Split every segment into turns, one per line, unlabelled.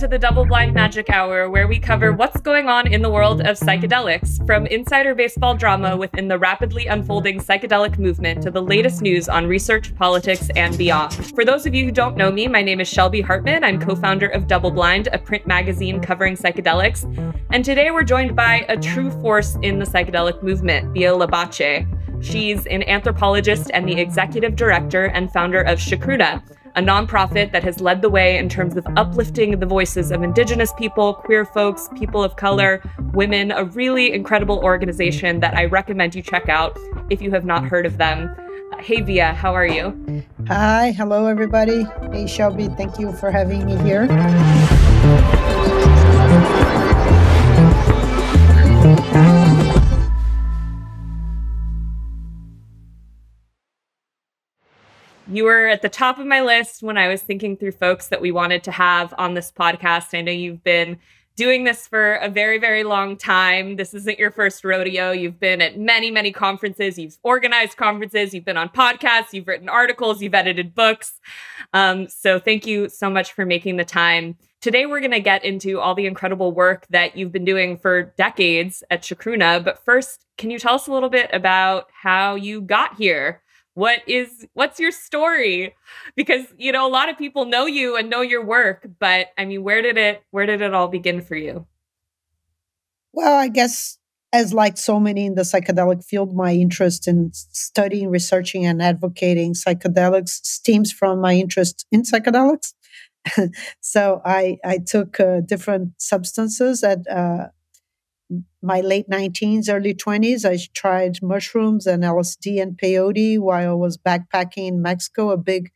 to the Double Blind Magic Hour, where we cover what's going on in the world of psychedelics, from insider baseball drama within the rapidly unfolding psychedelic movement to the latest news on research, politics, and beyond. For those of you who don't know me, my name is Shelby Hartman. I'm co-founder of Double Blind, a print magazine covering psychedelics. And today we're joined by a true force in the psychedelic movement, Bia Labate. She's an anthropologist and the executive director and founder of Chacruna, a nonprofit that has led the way in terms of uplifting the voices of Indigenous people, queer folks, people of color, women, a really incredible organization that I recommend you check out if you have not heard of them. Hey, Bia, how are you?
Hi, hello, everybody. Hey, Shelby, thank you for having me here.
You were at the top of my list when I was thinking through folks that we wanted to have on this podcast. I know you've been doing this for a very, very long time. This isn't your first rodeo. You've been at many, many conferences. You've organized conferences. You've been on podcasts. You've written articles. You've edited books. So thank you so much for making the time. Today, we're going to get into all the incredible work that you've been doing for decades at Chacruna. But first, can you tell us a little bit about how you got here? What's your story? Because, you know, a lot of people know you and know your work, but I mean, where did it all begin for you?
Well, I guess as like so many in the psychedelic field, my interest in studying, researching, and advocating psychedelics stems from my interest in psychedelics. So I took different substances at my late 19s, early 20s. I tried mushrooms and LSD and peyote while I was backpacking in Mexico, a big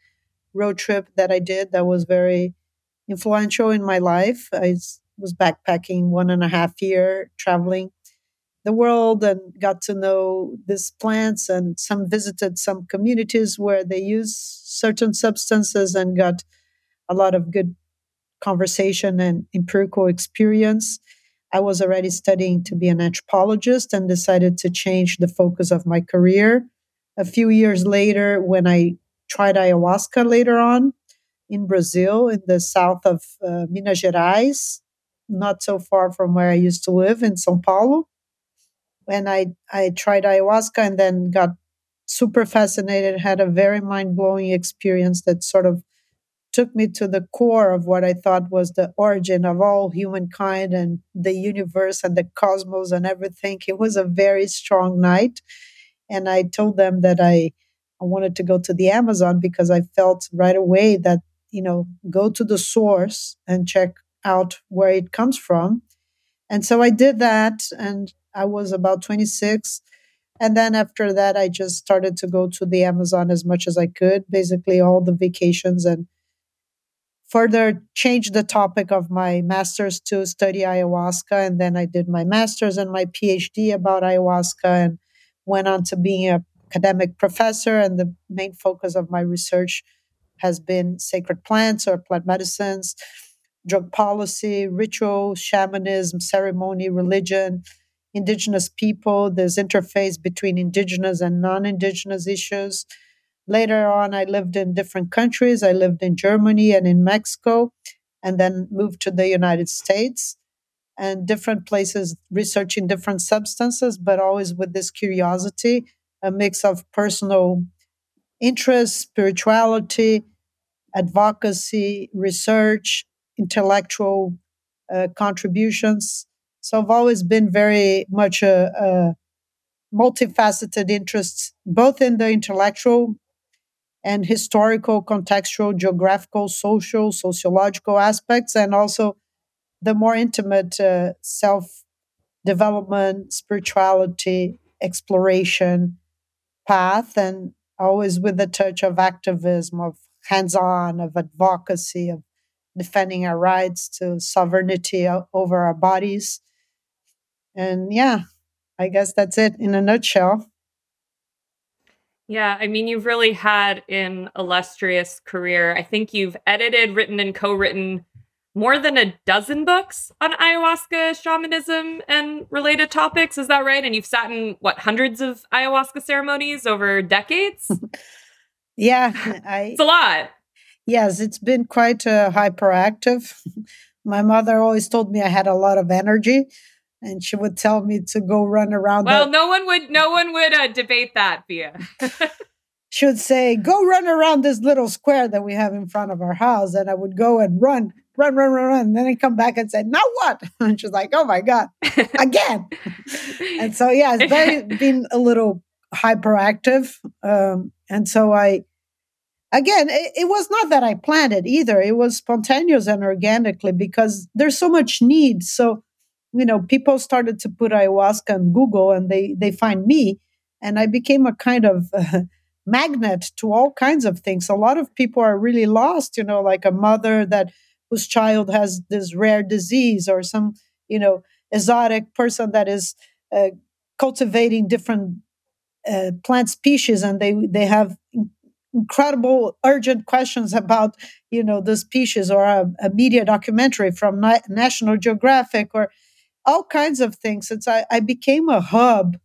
road trip that I did that was very influential in my life. I was backpacking 1.5 years, traveling the world, and got to know these plants, and visited some communities where they use certain substances and got a lot of good conversation and empirical experience. I was already studying to be an anthropologist and decided to change the focus of my career. A few years later, when I tried ayahuasca later on in Brazil, in the south of Minas Gerais, not so far from where I used to live in São Paulo. And I tried ayahuasca and then got super fascinated, had a very mind-blowing experience that sort of took me to the core of what I thought was the origin of all humankind and the universe and the cosmos and everything. It was a very strong night. And I told them that I wanted to go to the Amazon because I felt right away that, you know, go to the source and check out where it comes from. And so I did that, and I was about 26. And then after that, I just started to go to the Amazon as much as I could, basically all the vacations, and further changed the topic of my master's to study ayahuasca. And then I did my master's and my PhD about ayahuasca and went on to being an academic professor. And the main focus of my research has been sacred plants or plant medicines, drug policy, ritual, shamanism, ceremony, religion, Indigenous people, this interface between Indigenous and non-Indigenous issues. Later on, I lived in different countries. I lived in Germany and in Mexico, and then moved to the United States and different places researching different substances, but always with this curiosity, a mix of personal interest, spirituality, advocacy, research, intellectual contributions. So I've always been very much a multifaceted interest, both in the intellectual and historical, contextual, geographical, social, sociological aspects, and also the more intimate self-development, spirituality, exploration path, and always with a touch of activism, of hands-on, of advocacy, of defending our rights to sovereignty over our bodies. And yeah, I guess that's it in a nutshell.
Yeah, I mean, you've really had an illustrious career. I think you've edited, written, and co-written more than a dozen books on ayahuasca, shamanism, and related topics. Is that right? And you've sat in, hundreds of ayahuasca ceremonies over decades?
Yeah.
It's a lot.
Yes, it's been quite hyperactive. My mother always told me I had a lot of energy, and she would tell me to go run around.
Well, no one would debate that, Bia.
She would say, "Go run around this little square that we have in front of our house," and I would go and run. And then I come back and say, "Now what?" And she's like, "Oh my god, again!" And so yeah, it's been a little hyperactive, and so it was not that I planned it either. It was spontaneous and organically because there's so much need. So, people started to put ayahuasca on Google and they find me. And I became a kind of magnet to all kinds of things. A lot of people are really lost, like a mother whose child has this rare disease, or some, exotic person that is cultivating different plant species, and they have incredible urgent questions about the species, or a media documentary from National Geographic, or all kinds of things. I became a hub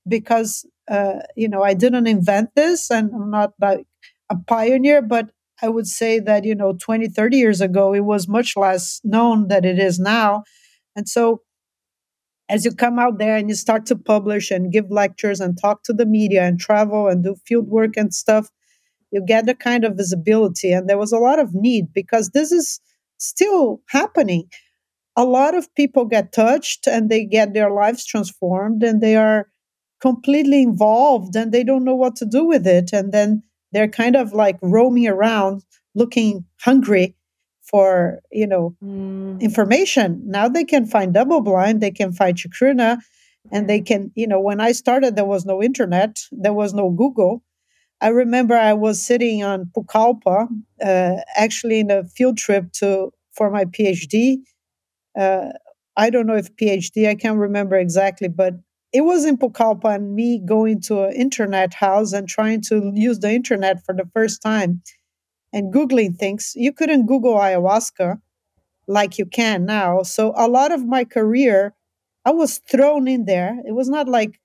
because I didn't invent this, and I'm not like a pioneer, but I would say that 20, 30 years ago it was much less known than it is now. And so as you come out there and you start to publish and give lectures and talk to the media and travel and do field work and stuff, you get the kind of visibility. And there was a lot of need because this is still happening. A lot of people get touched and they get their lives transformed, and they are completely involved and they don't know what to do with it. And then they're kind of like roaming around looking hungry for, information. Now they can find double blind, they can find Chacruna, and they can, when I started, there was no internet, there was no Google. I remember I was sitting on Pucallpa, actually in a field trip for my PhD. I don't know if PhD, I can't remember exactly, but it was in Pucallpa, and me going to an internet house and trying to use the internet for the first time and Googling things. You couldn't Google ayahuasca like you can now. So a lot of my career, I was thrown in there. It was not like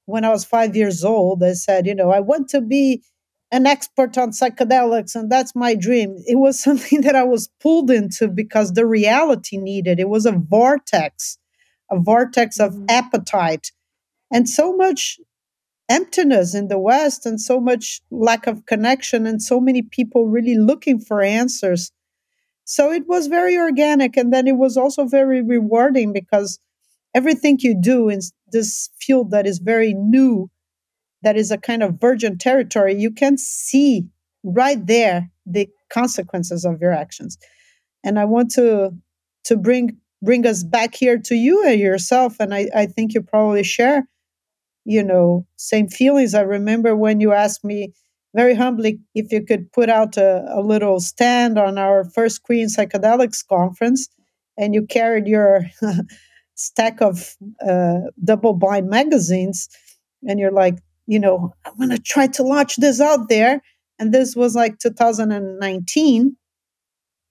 when I was 5 years old, I said, I want to be an expert on psychedelics and that's my dream. It was something that I was pulled into because the reality needed. It was a vortex of appetite, and so much emptiness in the West, and so much lack of connection, and so many people really looking for answers. So it was very organic. And then it was also very rewarding because everything you do in this field that is very new, that is a kind of virgin territory, you can see right there the consequences of your actions. And I want to bring us back here to you and yourself. And I think you probably share, same feelings. I remember when you asked me very humbly if you could put out a little stand on our first Queen Psychedelics conference, and you carried your stack of double blind magazines, and you're like, I'm going to try to launch this out there. And this was like 2019.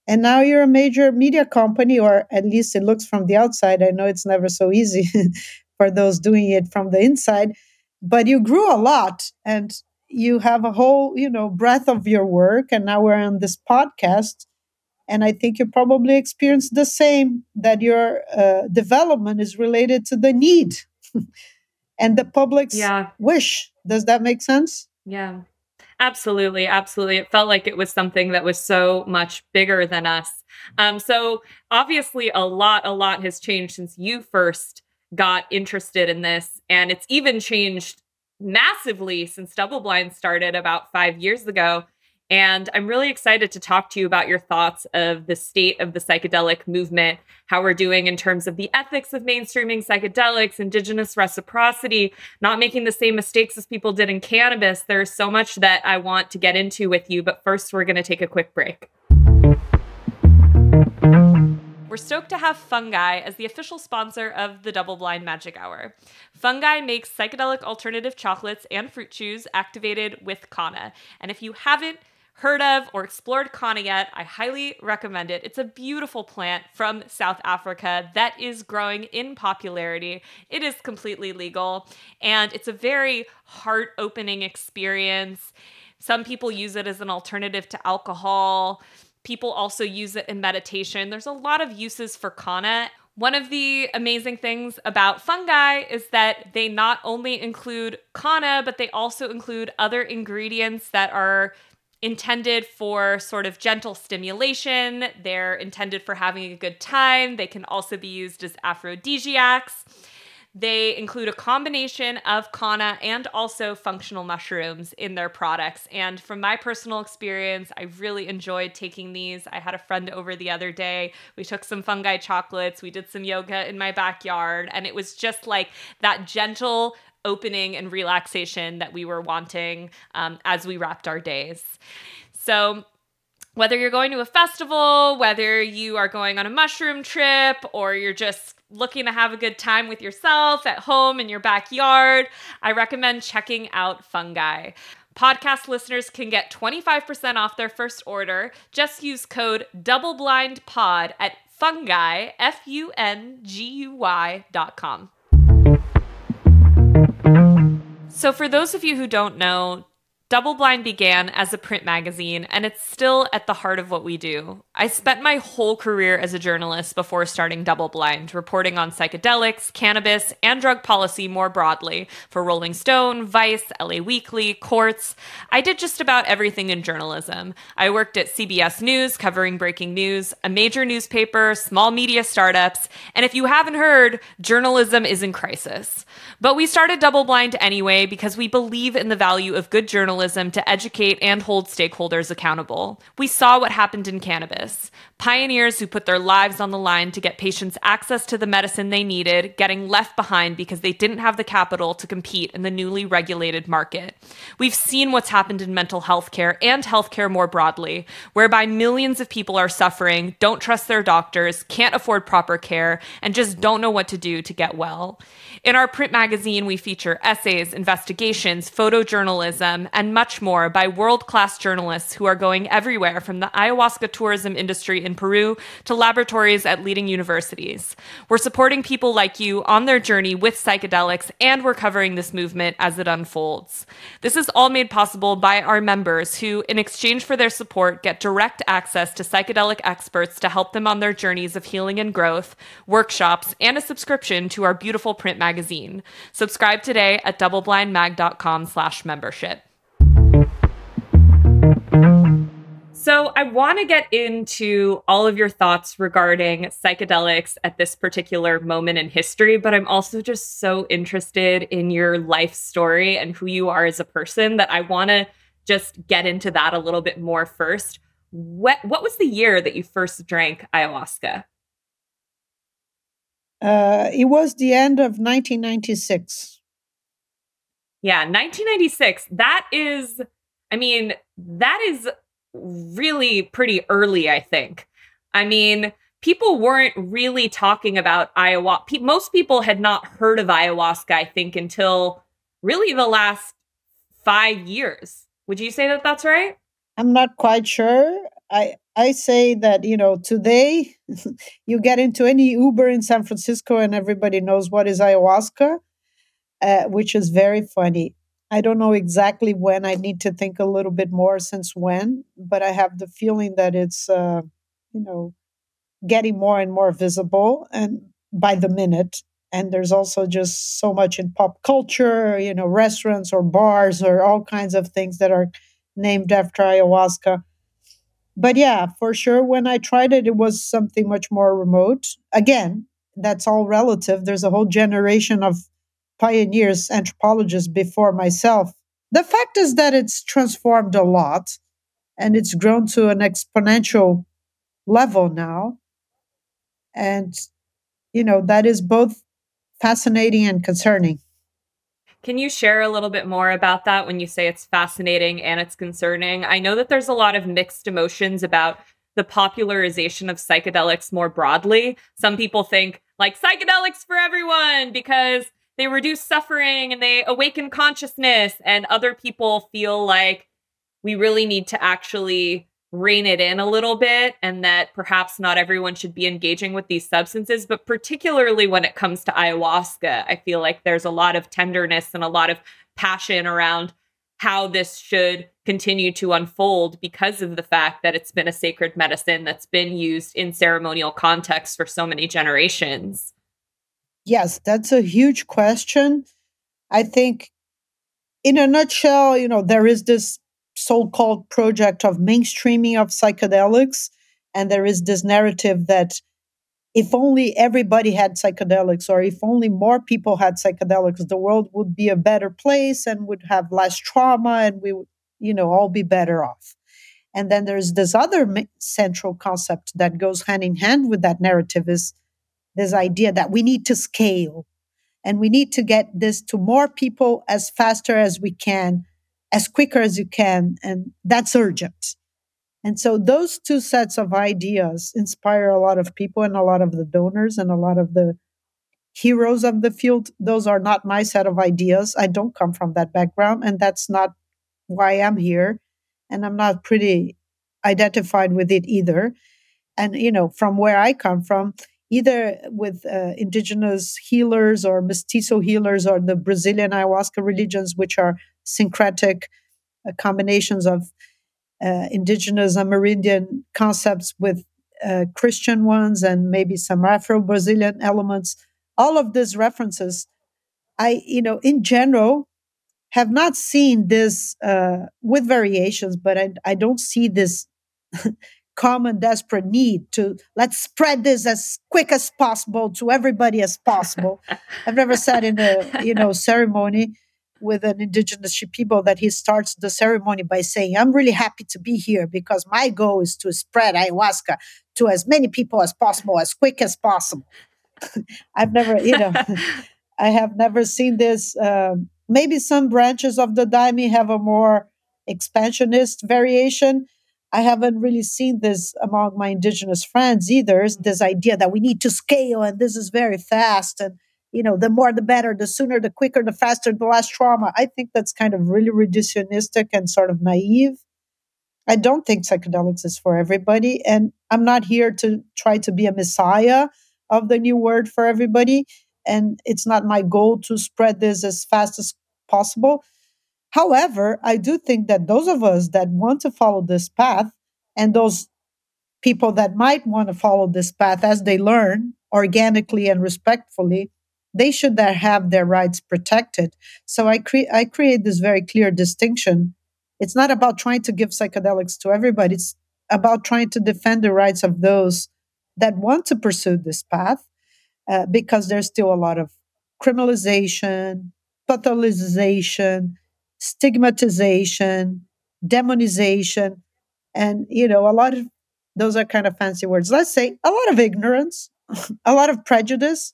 And now you're a major media company, or at least it looks from the outside. I know it's never so easy for those doing it from the inside, but you grew a lot and you have a whole, breadth of your work. And now we're on this podcast. And I think you probably experienced the same, that your development is related to the need and the public's wish. Does that make sense?
Yeah. Absolutely. Absolutely. It felt like it was something that was so much bigger than us. So obviously a lot has changed since you first got interested in this. And it's even changed massively since Double Blind started about 5 years ago. And I'm really excited to talk to you about your thoughts of the state of the psychedelic movement, how we're doing in terms of the ethics of mainstreaming psychedelics, indigenous reciprocity, not making the same mistakes as people did in cannabis. There's so much that I want to get into with you, but first we're going to take a quick break. We're stoked to have Fungi as the official sponsor of the Double Blind Magic Hour. Fungi makes psychedelic alternative chocolates and fruit chews activated with kanna. And if you haven't heard of or explored kanna yet, I highly recommend it. It's a beautiful plant from South Africa that is growing in popularity. It is completely legal, and it's a very heart-opening experience. Some people use it as an alternative to alcohol. People also use it in meditation. There's a lot of uses for kanna. One of the amazing things about fungi is that they not only include kanna, but they also include other ingredients that are intended for sort of gentle stimulation. They're intended for having a good time. They can also be used as aphrodisiacs. They include a combination of kanna and also functional mushrooms in their products. And from my personal experience, I really enjoyed taking these. I had a friend over the other day. We took some fungi chocolates. We did some yoga in my backyard. And it was just like that gentle opening and relaxation that we were wanting as we wrapped our days. So whether you're going to a festival, whether you are going on a mushroom trip, or you're just looking to have a good time with yourself at home in your backyard, I recommend checking out fungi. Podcast listeners can get 25% off their first order. Just use code DoubleBlindPod at fungi, FUNGUY.com. So for those of you who don't know, Double Blind began as a print magazine, and it's still at the heart of what we do. I spent my whole career as a journalist before starting Double Blind, reporting on psychedelics, cannabis, and drug policy more broadly for Rolling Stone, Vice, LA Weekly, Quartz. I did just about everything in journalism. I worked at CBS News, covering breaking news, a major newspaper, small media startups, and if you haven't heard, journalism is in crisis. But we started Double Blind anyway because we believe in the value of good journalism to educate and hold stakeholders accountable. We saw what happened in cannabis. Pioneers who put their lives on the line to get patients access to the medicine they needed, getting left behind because they didn't have the capital to compete in the newly regulated market. We've seen what's happened in mental health care and healthcare more broadly, whereby millions of people are suffering, don't trust their doctors, can't afford proper care, and just don't know what to do to get well. In our print magazine, we feature essays, investigations, photojournalism, and much more by world-class journalists who are going everywhere from the ayahuasca tourism industry in Peru to laboratories at leading universities. We're supporting people like you on their journey with psychedelics, and we're covering this movement as it unfolds. This is all made possible by our members who, in exchange for their support, get direct access to psychedelic experts to help them on their journeys of healing and growth, workshops, and a subscription to our beautiful print magazine. Subscribe today at doubleblindmag.com/membership. So I want to get into all of your thoughts regarding psychedelics at this particular moment in history, but I'm also just so interested in your life story and who you are as a person that I want to just get into that a little bit more first. What was the year that you first drank ayahuasca?
It was the end of 1996.
Yeah, 1996. That is really pretty early, I think. I mean, people weren't really talking about ayahuasca. Most people had not heard of ayahuasca, I think, until really the last 5 years. Would you say that that's right?
I'm not quite sure. I say that, today you get into any Uber in San Francisco and everybody knows what is ayahuasca, which is very funny. I don't know exactly when. I need to think a little bit more since when, but I have the feeling that it's, getting more and more visible and by the minute. And there's also just so much in pop culture, restaurants or bars or all kinds of things that are named after ayahuasca. But yeah, for sure, when I tried it, it was something much more remote. Again, that's all relative. There's a whole generation of pioneers, anthropologists before myself. The fact is that it's transformed a lot and it's grown to an exponential level now. And, that is both fascinating and concerning.
Can you share a little bit more about that when you say it's fascinating and it's concerning? I know that there's a lot of mixed emotions about the popularization of psychedelics more broadly. Some people think like psychedelics for everyone because they reduce suffering and they awaken consciousness. And other people feel like we really need to actually rein it in a little bit and that perhaps not everyone should be engaging with these substances. But particularly when it comes to ayahuasca, I feel like there's a lot of tenderness and a lot of passion around how this should continue to unfold because of the fact that it's been a sacred medicine that's been used in ceremonial contexts for so many generations?
Yes, that's a huge question. I think, in a nutshell, there is this so-called project of mainstreaming of psychedelics, and there is this narrative that if only everybody had psychedelics, or if only more people had psychedelics, the world would be a better place and would have less trauma, and we would, all be better off. And then there's this other central concept that goes hand in hand with that narrative, is this idea that we need to scale and we need to get this to more people as faster as we can, as quicker as you can, and that's urgent. And so those two sets of ideas inspire a lot of people and a lot of the donors and a lot of the heroes of the field. Those are not my set of ideas. I don't come from that background, and that's not why I'm here. And I'm not pretty identified with it either. And, from where I come from, either with indigenous healers or mestizo healers or the Brazilian ayahuasca religions, which are syncretic combinations of indigenous Amerindian concepts with Christian ones and maybe some Afro-Brazilian elements. All of these references, in general, have not seen this with variations, but I don't see this common desperate need to let's spread this as quick as possible to everybody as possible. I've never sat in a ceremony with an indigenous people that he starts the ceremony by saying, I'm really happy to be here because my goal is to spread ayahuasca to as many people as possible, as quick as possible. I've never, I have never seen this. Maybe some branches of the Daime have a more expansionist variation. I haven't really seen this among my indigenous friends either. This idea that we need to scale and this is very fast, and the more the better, the sooner, the quicker, the faster, the less trauma. I think that's kind of really reductionistic and sort of naive. I don't think psychedelics is for everybody, and I'm not here to try to be a messiah of the new word for everybody. And it's not my goal to spread this as fast as possible. However, I do think that those of us that want to follow this path, and those people that might want to follow this path as they learn organically and respectfully, they should have their rights protected. So I create this very clear distinction. It's not about trying to give psychedelics to everybody. It's about trying to defend the rights of those that want to pursue this path, because there's still a lot of criminalization, pathologization, stigmatization, demonization, and a lot of those are kind of fancy words. Let's say a lot of ignorance, a lot of prejudice,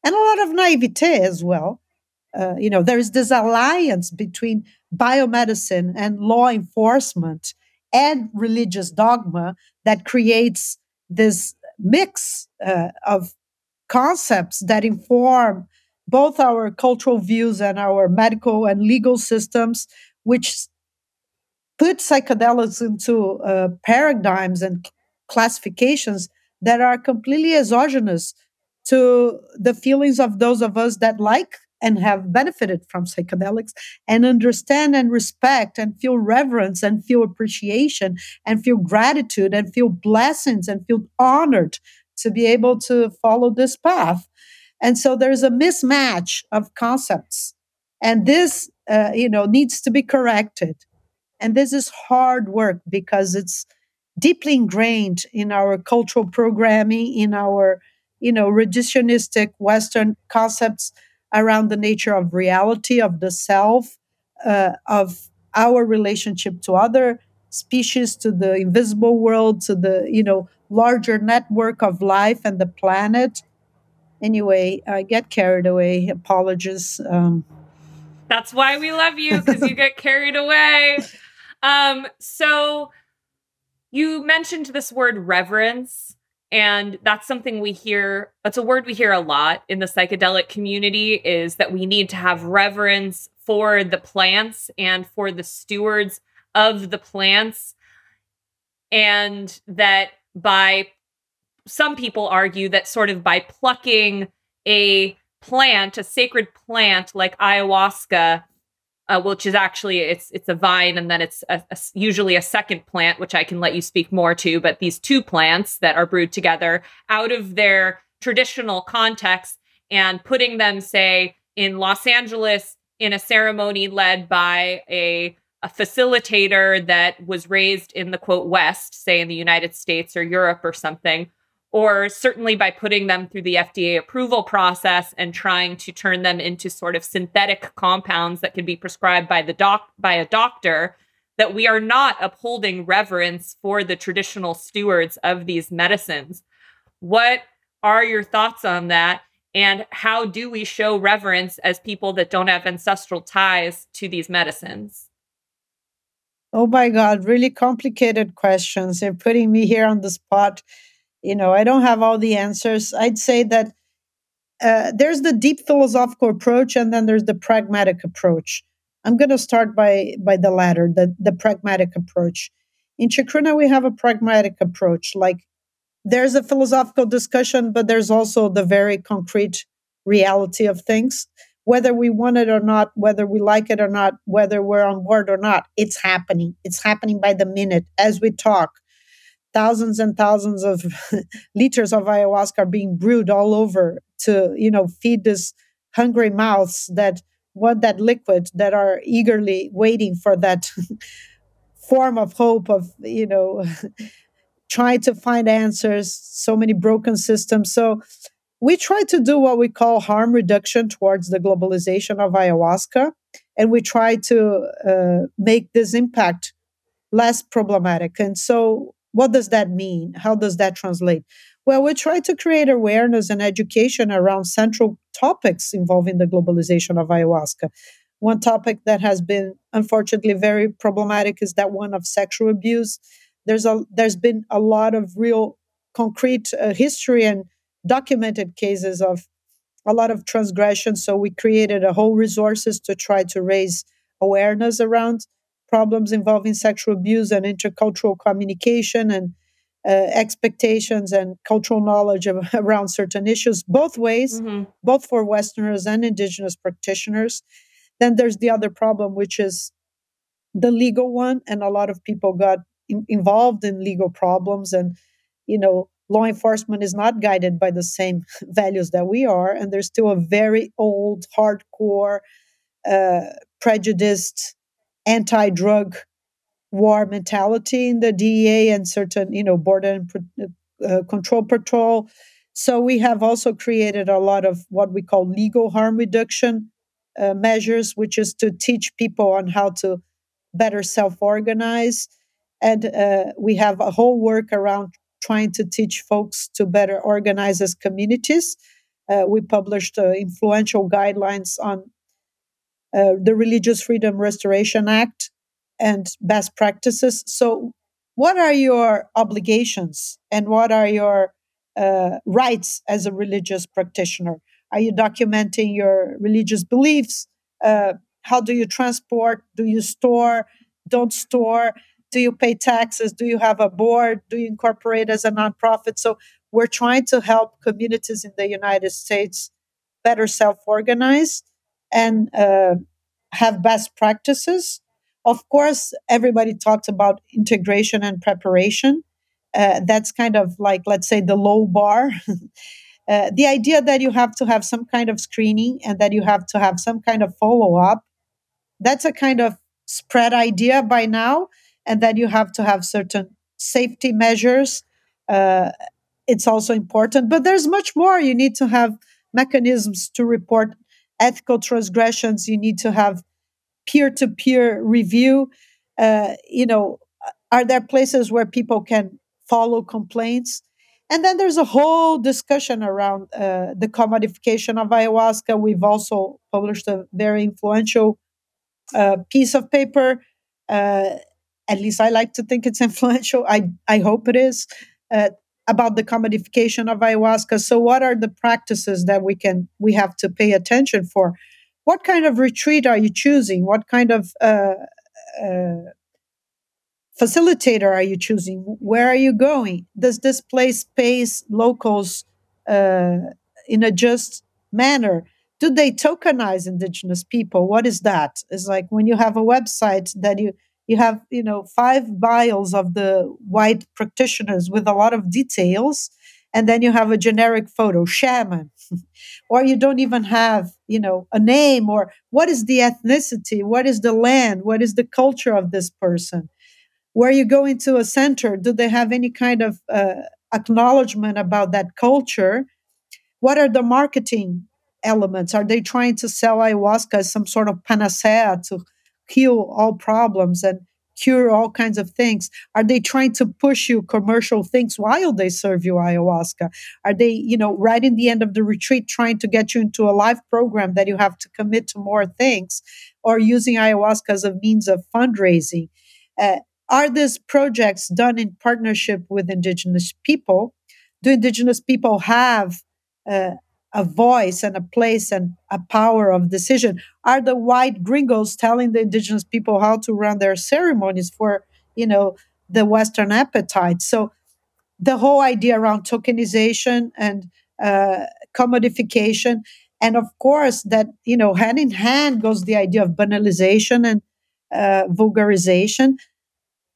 and a lot of naivete as well. There is this alliance between biomedicine and law enforcement and religious dogma that creates this mix of concepts that inform both our cultural views and our medical and legal systems, which put psychedelics into paradigms and classifications that are completely exogenous to the feelings of those of us that like and have benefited from psychedelics and understand and respect and feel reverence and feel appreciation and feel gratitude and feel blessings and feel honored to be able to follow this path. And so there's a mismatch of concepts, and this needs to be corrected. And this is hard work because it's deeply ingrained in our cultural programming, in our, reductionistic Western concepts around the nature of reality, of the self, of our relationship to other species, to the invisible world, to the, larger network of life and the planet. Anyway, I get carried away. Apologies.
That's why we love you, because you get carried away. So you mentioned this word reverence, and that's something we hear. That's a word we hear a lot in the psychedelic community, is that we need to have reverence for the plants and for the stewards of the plants. And that some people argue that sort of by plucking a plant, a sacred plant like ayahuasca, which is actually it's a vine, and then it's usually a second plant, which I can let you speak more to. But these two plants that are brewed together out of their traditional context and putting them, say, in Los Angeles in a ceremony led by a facilitator that was raised in the quote West, say in the United States or Europe or something, or certainly by putting them through the FDA approval process and trying to turn them into sort of synthetic compounds that can be prescribed by by a doctor, that we are not upholding reverence for the traditional stewards of these medicines. What are your thoughts on that? And how do we show reverence as people that don't have ancestral ties to these medicines?
Oh my God, really complicated questions. They're putting me here on the spot. I don't have all the answers. I'd say that there's the deep philosophical approach, and then there's the pragmatic approach. I'm going to start by the latter, the pragmatic approach. In Chacruna, we have a pragmatic approach. Like, there's a philosophical discussion, but there's also the very concrete reality of things. Whether we want it or not, whether we like it or not, whether we're on board or not, it's happening. It's happening by the minute as we talk. Thousands and thousands of liters of ayahuasca are being brewed all over to, feed this hungry mouths that want that liquid, that are eagerly waiting for that form of hope of, trying to find answers, so many broken systems. So we try to do what we call harm reduction towards the globalization of ayahuasca. And we try to make this impact less problematic. And so, what does that mean? How does that translate? Well, we try to create awareness and education around central topics involving the globalization of ayahuasca. One topic that has been unfortunately very problematic is that one of sexual abuse. There's been a lot of real concrete history and documented cases of a lot of transgression. So we created a whole resources to try to raise awareness around problems involving sexual abuse and intercultural communication and expectations and cultural knowledge around certain issues, both ways,
Mm-hmm.
both for Westerners and Indigenous practitioners. Then there's the other problem, which is the legal one, and a lot of people got involved in legal problems, and law enforcement is not guided by the same values that we are, and there's still a very old, hardcore, uh, prejudiced, anti-drug war mentality in the DEA and certain, border and control patrol. So we have also created a lot of what we call legal harm reduction measures, which is to teach people on how to better self-organize. And we have a whole work around trying to teach folks to better organize as communities. We published influential guidelines on the Religious Freedom Restoration Act and best practices. So, what are your obligations and what are your rights as a religious practitioner? Are you documenting your religious beliefs? How do you transport? Do you store? Don't store? Do you pay taxes? Do you have a board? Do you incorporate as a nonprofit? So, we're trying to help communities in the United States better self organize and have best practices. Of course, everybody talks about integration and preparation. That's kind of like, let's say, the low bar. The idea that you have to have some kind of screening and that you have to have some kind of follow up, that's a kind of spread idea by now, and that you have to have certain safety measures. Uh, it's also important, but there's much more. You need to have mechanisms to report ethical transgressions. You need to have peer-to-peer review. Are there places where people can follow complaints? And then there's a whole discussion around the commodification of ayahuasca. We've also published a very influential piece of paper. Uh, at least I like to think it's influential. I hope it is. About the commodification of ayahuasca. So, what are the practices that we have to pay attention for? What kind of retreat are you choosing? What kind of uh, facilitator are you choosing? Where are you going? Does this place pays locals uh, in a just manner? Do they tokenize indigenous people? What is that? It's like when you have a website that you have, 5 bios of the white practitioners with a lot of details, and then you have a generic photo, shaman, or you don't even have, a name, or what is the ethnicity? What is the land? What is the culture of this person? Where you go into a center, do they have any kind of acknowledgement about that culture? What are the marketing elements? Are they trying to sell ayahuasca as some sort of panacea to heal all problems and cure all kinds of things? Are they trying to push you commercial things while they serve you ayahuasca? Are they, right in the end of the retreat trying to get you into a live program that you have to commit to more things, or using ayahuasca as a means of fundraising? Are these projects done in partnership with indigenous people? Do indigenous people have a voice and a place and a power of decision? Are the white gringos telling the indigenous people how to run their ceremonies for, the Western appetite? So the whole idea around tokenization and commodification, and of course that, hand in hand goes the idea of banalization and vulgarization.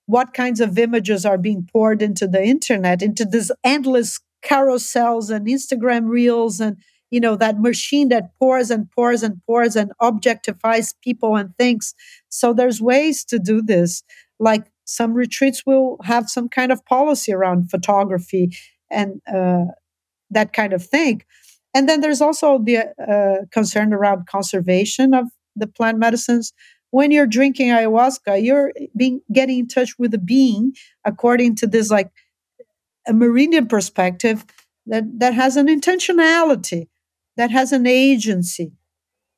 What kinds of images are being poured into the internet, into this endless carousels and Instagram reels, and that machine that pours and pours and pours and objectifies people and things. So there's ways to do this. Like some retreats will have some kind of policy around photography and that kind of thing. And then there's also the concern around conservation of the plant medicines. When you're drinking ayahuasca, you're getting in touch with a being, according to this, like, a Meridian perspective, that has an intentionality, that has an agency,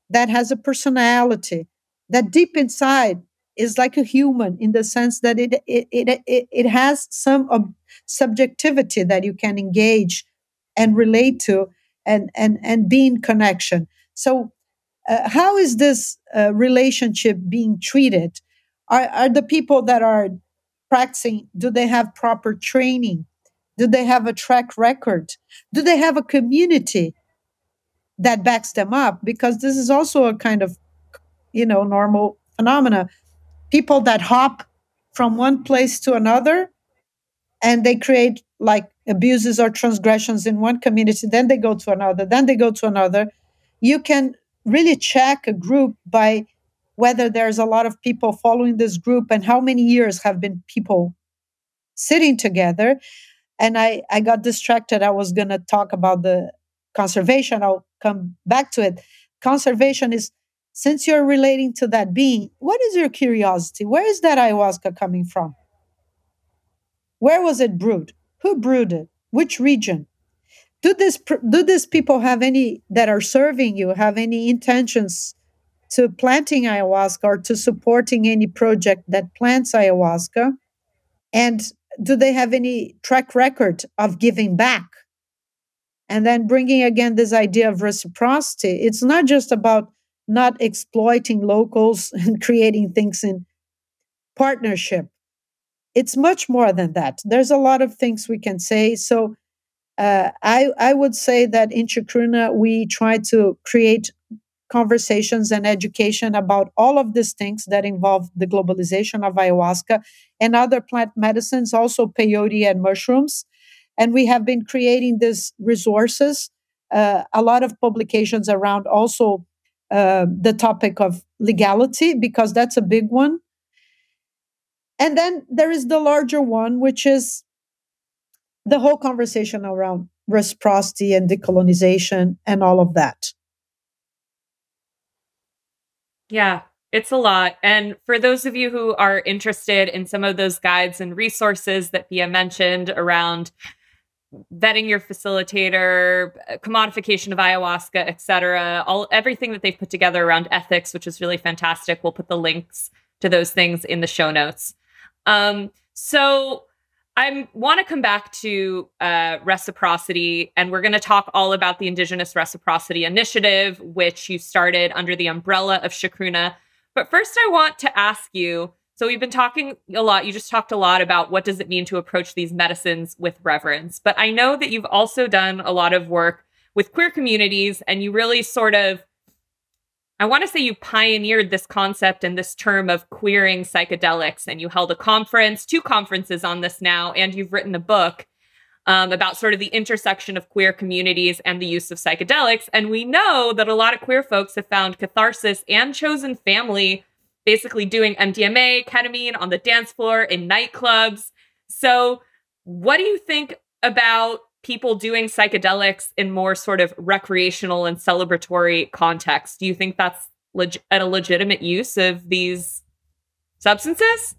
that has a personality, that deep inside is like a human, in the sense that it has some subjectivity that you can engage and relate to, and be in connection. So how is this relationship being treated? Are the people that are practicing, do they have proper training? Do they have a track record? Do they have a community that backs them up? Because this is also a kind of, normal phenomena. People that hop from one place to another, and they create like abuses or transgressions in one community, then they go to another, then they go to another. You can really check a group by whether there's a lot of people following this group and how many years have been people sitting together. And I got distracted. I was going to talk about the conservation. I'll come back to it. Conservation is, since you're relating to that being, what is your curiosity? Where is that ayahuasca coming from? Where was it brewed? Who brewed it? Which region? Do these people have any, that are serving you, have any intentions to planting ayahuasca or to supporting any project that plants ayahuasca? And do they have any track record of giving back? And then bringing again this idea of reciprocity. It's not just about not exploiting locals and creating things in partnership. It's much more than that. There's a lot of things we can say. So I would say that in Chacruna, we try to create conversations and education about all of these things that involve the globalization of ayahuasca and other plant medicines, also peyote and mushrooms. And we have been creating these resources, a lot of publications around also the topic of legality, because that's a big one. And then there is the larger one, which is the whole conversation around reciprocity and decolonization and all of that.
Yeah, it's a lot. And for those of you who are interested in some of those guides and resources that Bia mentioned around vetting your facilitator, commodification of ayahuasca, etc., everything that they've put together around ethics, which is really fantastic. We'll put the links to those things in the show notes. So I want to come back to reciprocity, and we're going to talk all about the Indigenous Reciprocity Initiative, which you started under the umbrella of Chacruna. But first, I want to ask you, so we've been talking a lot, you just talked a lot about what does it mean to approach these medicines with reverence. But I know that you've also done a lot of work with queer communities, and you really sort of I want to say you pioneered this concept and this term of queering psychedelics, and you held a conference, two conferences on this now, and you've written a book about sort of the intersection of queer communities and the use of psychedelics. And we know that a lot of queer folks have found catharsis and chosen family basically doing MDMA, ketamine on the dance floor, in nightclubs. So, what do you think about people doing psychedelics in more sort of recreational and celebratory context? Do you think that's a legitimate use of these substances?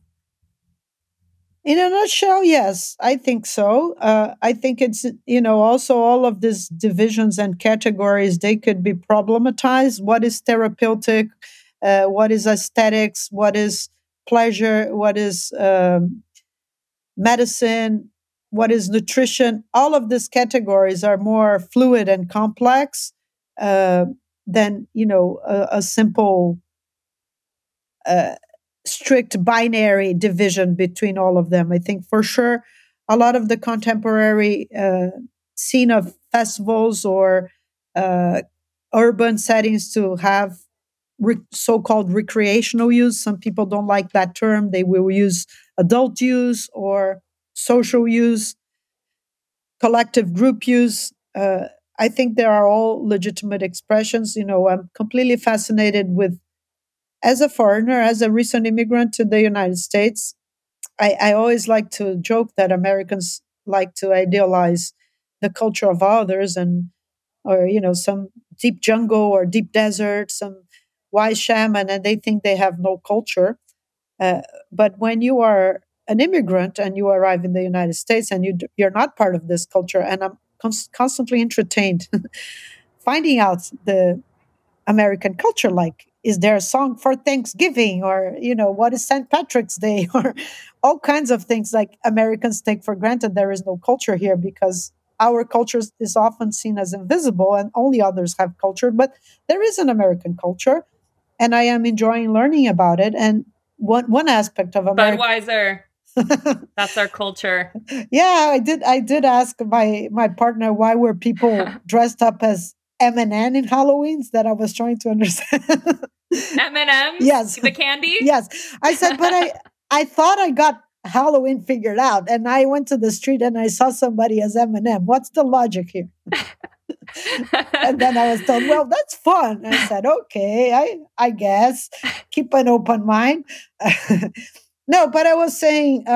In a nutshell, yes, I think so. I think it's, also all of these divisions and categories, they could be problematized. What is therapeutic? What is aesthetics? What is pleasure? What is medicine? What is nutrition? All of these categories are more fluid and complex than, a simple strict binary division between all of them. I think for sure a lot of the contemporary scene of festivals or urban settings to have so-called recreational use. Some people don't like that term. They will use adult use or social use, collective group use. I think they are all legitimate expressions. I'm completely fascinated with, as a foreigner, as a recent immigrant to the United States, I always like to joke that Americans like to idealize the culture of others or some deep jungle or deep desert, some wise shaman, and they think they have no culture. But when you are an immigrant and you arrive in the United States and you're not part of this culture, and I'm constantly entertained finding out the American culture, like, is there a song for Thanksgiving, or what is St. Patrick's Day, or all kinds of things like Americans take for granted. There is no culture here because our culture is often seen as invisible and only others have culture, but there is an American culture, and I am enjoying learning about it. And one aspect of America,
Budweiser. That's our culture.
Yeah, I did ask my partner, why were people dressed up as M&M in Halloween's, that I was trying to understand.
M&M's?
Yes.
The candy?
Yes. I said, but I thought I got Halloween figured out, and I went to the street and I saw somebody as M&M. What's the logic here? And then I was told, well, that's fun. I said, okay, I guess. Keep an open mind. No, but I was saying,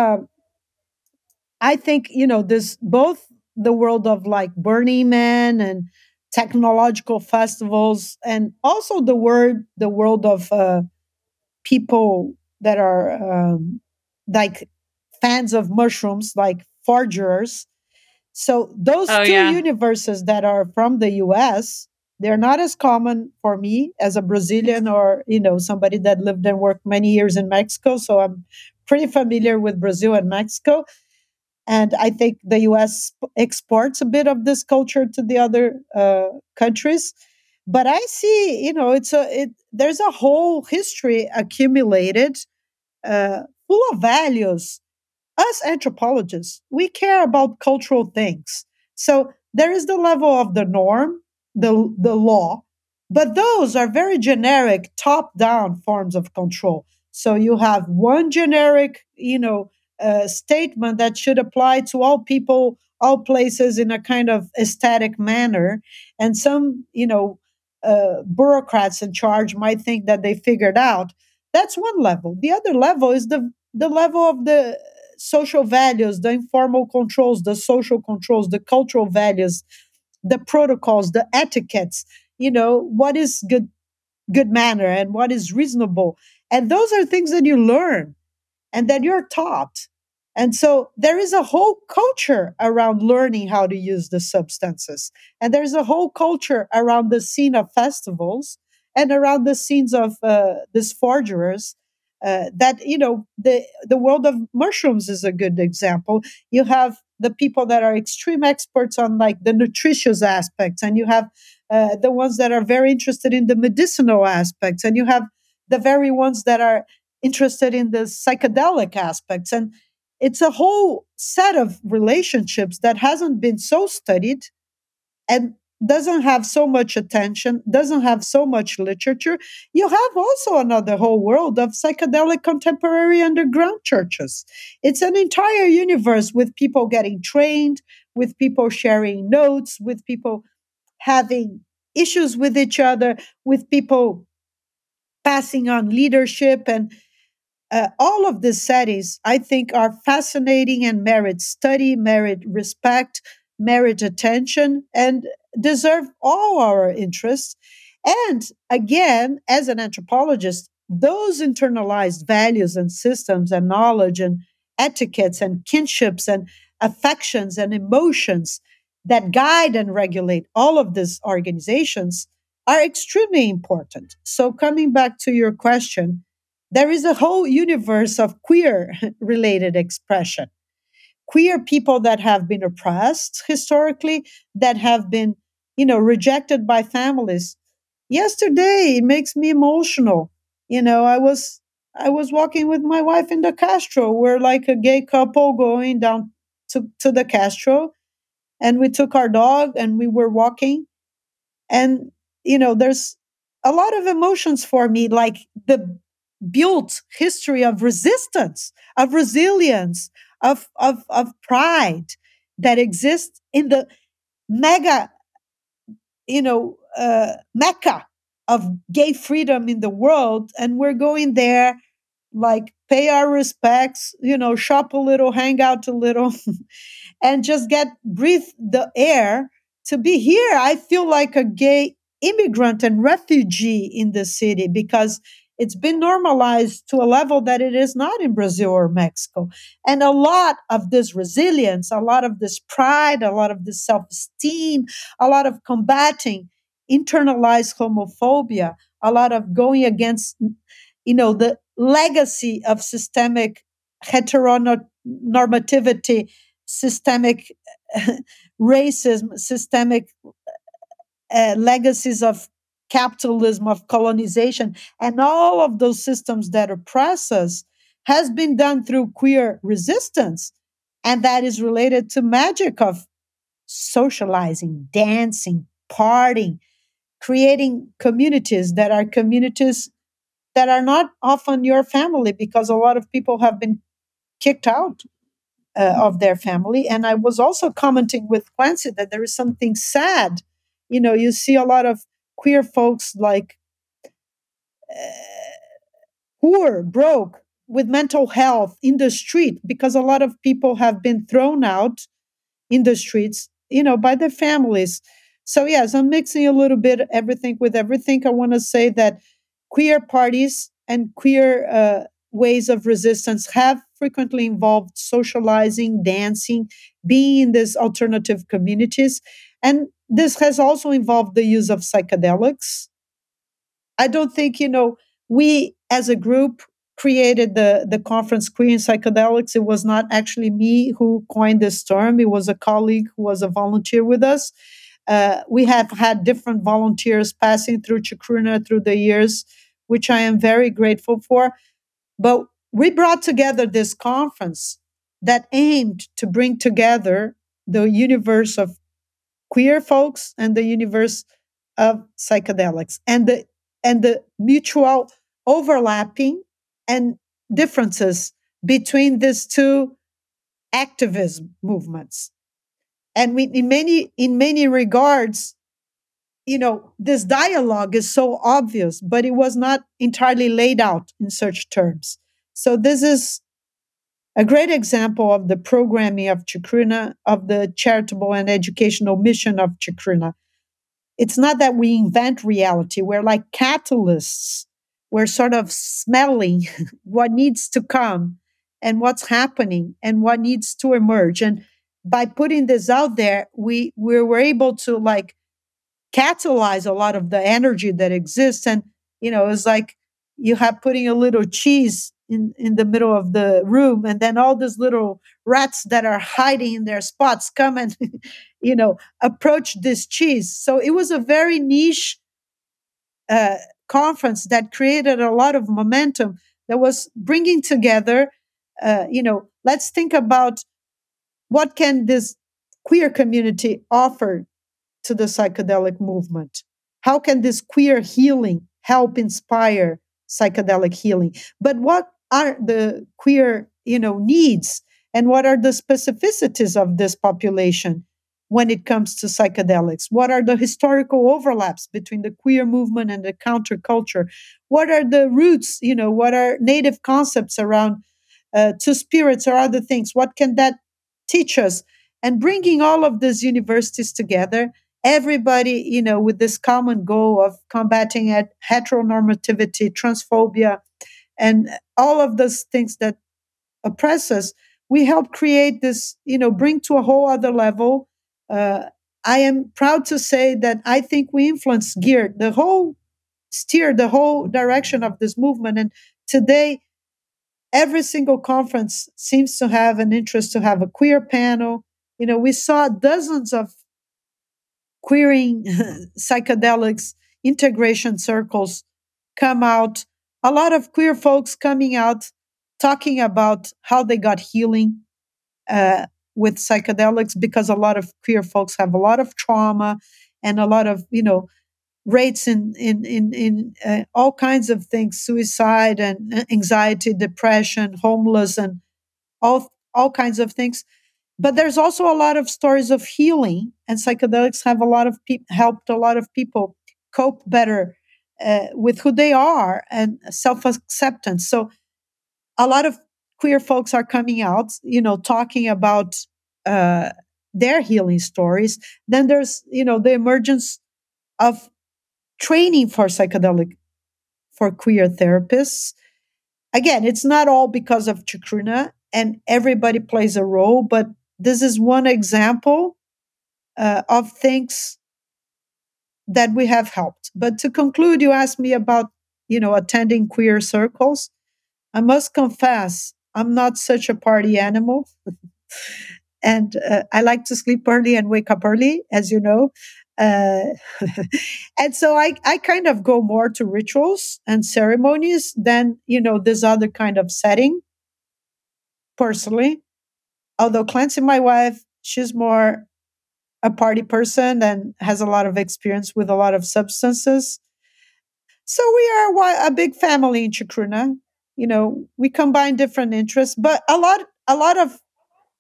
I think, this both the world of like Burning Man and technological festivals, and also the world of people that are like fans of mushrooms, like foragers. So those two universes that are from the US, they're not as common for me as a Brazilian or, somebody that lived and worked many years in Mexico. So I'm pretty familiar with Brazil and Mexico. And I think the US exports a bit of this culture to the other countries. But I see, there's a whole history accumulated full of values. Us anthropologists, we care about cultural things. So there is the level of the norm, the law, but those are very generic, top-down forms of control. So you have one generic, statement that should apply to all people, all places in a kind of aesthetic manner, and some, bureaucrats in charge might think that they figured out. That's one level. The other level is the level of the social values, the informal controls, the social controls, the cultural values, the protocols, the etiquettes, what is good manner and what is reasonable. And those are things that you learn and that you're taught. And so there is a whole culture around learning how to use the substances. And there's a whole culture around the scene of festivals and around the scenes of these foragers. That the world of mushrooms is a good example. You have the people that are extreme experts on like the nutritious aspects, and you have the ones that are very interested in the medicinal aspects, and you have the very ones that are interested in the psychedelic aspects. And it's a whole set of relationships that hasn't been so studied, and doesn't have so much attention, doesn't have so much literature. You have also another whole world of psychedelic contemporary underground churches. It's an entire universe with people getting trained, with people sharing notes, with people having issues with each other, with people passing on leadership. And all of these settings, I think, are fascinating and merit study, merit respect, merit attention, and deserve all our interests. And again, as an anthropologist, those internalized values and systems and knowledge and etiquettes and kinships and affections and emotions that guide and regulate all of these organizations are extremely important. So, coming back to your question, there is a whole universe of queer related expression. Queer people that have been oppressed historically, that have been, rejected by families. Yesterday, it makes me emotional. I was walking with my wife in the Castro. We're like a gay couple going down to the Castro, and we took our dog and we were walking. And, there's a lot of emotions for me, like the built history of resistance, of resilience, of pride that exists in the mega, mecca of gay freedom in the world. And we're going there, like, pay our respects, shop a little, hang out a little, and just breathe the air to be here. I feel like a gay immigrant and refugee in the city because it's been normalized to a level that it is not in Brazil or Mexico. And a lot of this resilience, a lot of this pride, a lot of this self-esteem, a lot of combating internalized homophobia, a lot of going against, the legacy of systemic heteronormativity, systemic racism, systemic legacies of capitalism, of colonization, and all of those systems that oppress us has been done through queer resistance. And that is related to magic of socializing, dancing, partying, creating communities that are not often your family because a lot of people have been kicked out of their family. And I was also commenting with Clancy that there is something sad. You see a lot of queer folks like poor, broke, with mental health in the street because a lot of people have been thrown out in the streets, by their families. So, yes, I'm mixing a little bit everything with everything. I want to say that queer parties and queer ways of resistance have frequently involved socializing, dancing, being in these alternative communities. And this has also involved the use of psychedelics. I don't think, we as a group created the conference Queer in Psychedelics. It was not actually me who coined this term. It was a colleague who was a volunteer with us. We have had different volunteers passing through Chacruna through the years, which I am very grateful for. But we brought together this conference that aimed to bring together the universe of queer folks and the universe of psychedelics, and the mutual overlapping and differences between these two activism movements. And in many regards, this dialogue is so obvious, but it was not entirely laid out in such terms. So this is a great example of the programming of Chacruna, of the charitable and educational mission of Chacruna. It's not that we invent reality. We're like catalysts. We're sort of smelling what needs to come and what's happening and what needs to emerge. And by putting this out there, we were able to like catalyze a lot of the energy that exists. And, it's like you have putting a little cheese in the middle of the room, and then all these little rats that are hiding in their spots come and, approach this cheese. So it was a very niche conference that created a lot of momentum that was bringing together, let's think about what can this queer community offer to the psychedelic movement? How can this queer healing help inspire psychedelic healing? But what are the queer, needs, and what are the specificities of this population when it comes to psychedelics? What are the historical overlaps between the queer movement and the counterculture? What are the roots? What are native concepts around two spirits or other things? What can that teach us? And bringing all of these universities together, everybody, with this common goal of combating heteronormativity, transphobia, and all of those things that oppress us, we help create this, bring to a whole other level. I am proud to say that I think we steer the whole direction of this movement. And today, every single conference seems to have an interest to have a queer panel. We saw dozens of queering psychedelics integration circles come out, a lot of queer folks coming out talking about how they got healing with psychedelics, because a lot of queer folks have a lot of trauma and a lot of rates in all kinds of things, suicide and anxiety, depression, homeless, and all kinds of things. But there's also a lot of stories of healing, and psychedelics have helped a lot of people cope better with who they are and self-acceptance. So a lot of queer folks are coming out, talking about their healing stories. Then there's, the emergence of training for psychedelic for queer therapists. Again, it's not all because of Chacruna, and everybody plays a role, but this is one example of things that we have helped. But to conclude, you asked me about, attending queer circles. I must confess, I'm not such a party animal. And I like to sleep early and wake up early, as you know. And so I kind of go more to rituals and ceremonies than, this other kind of setting, personally. Although Clancy, my wife, she's more a party person and has a lot of experience with a lot of substances. So we are a big family in Chacruna. We combine different interests, but a lot of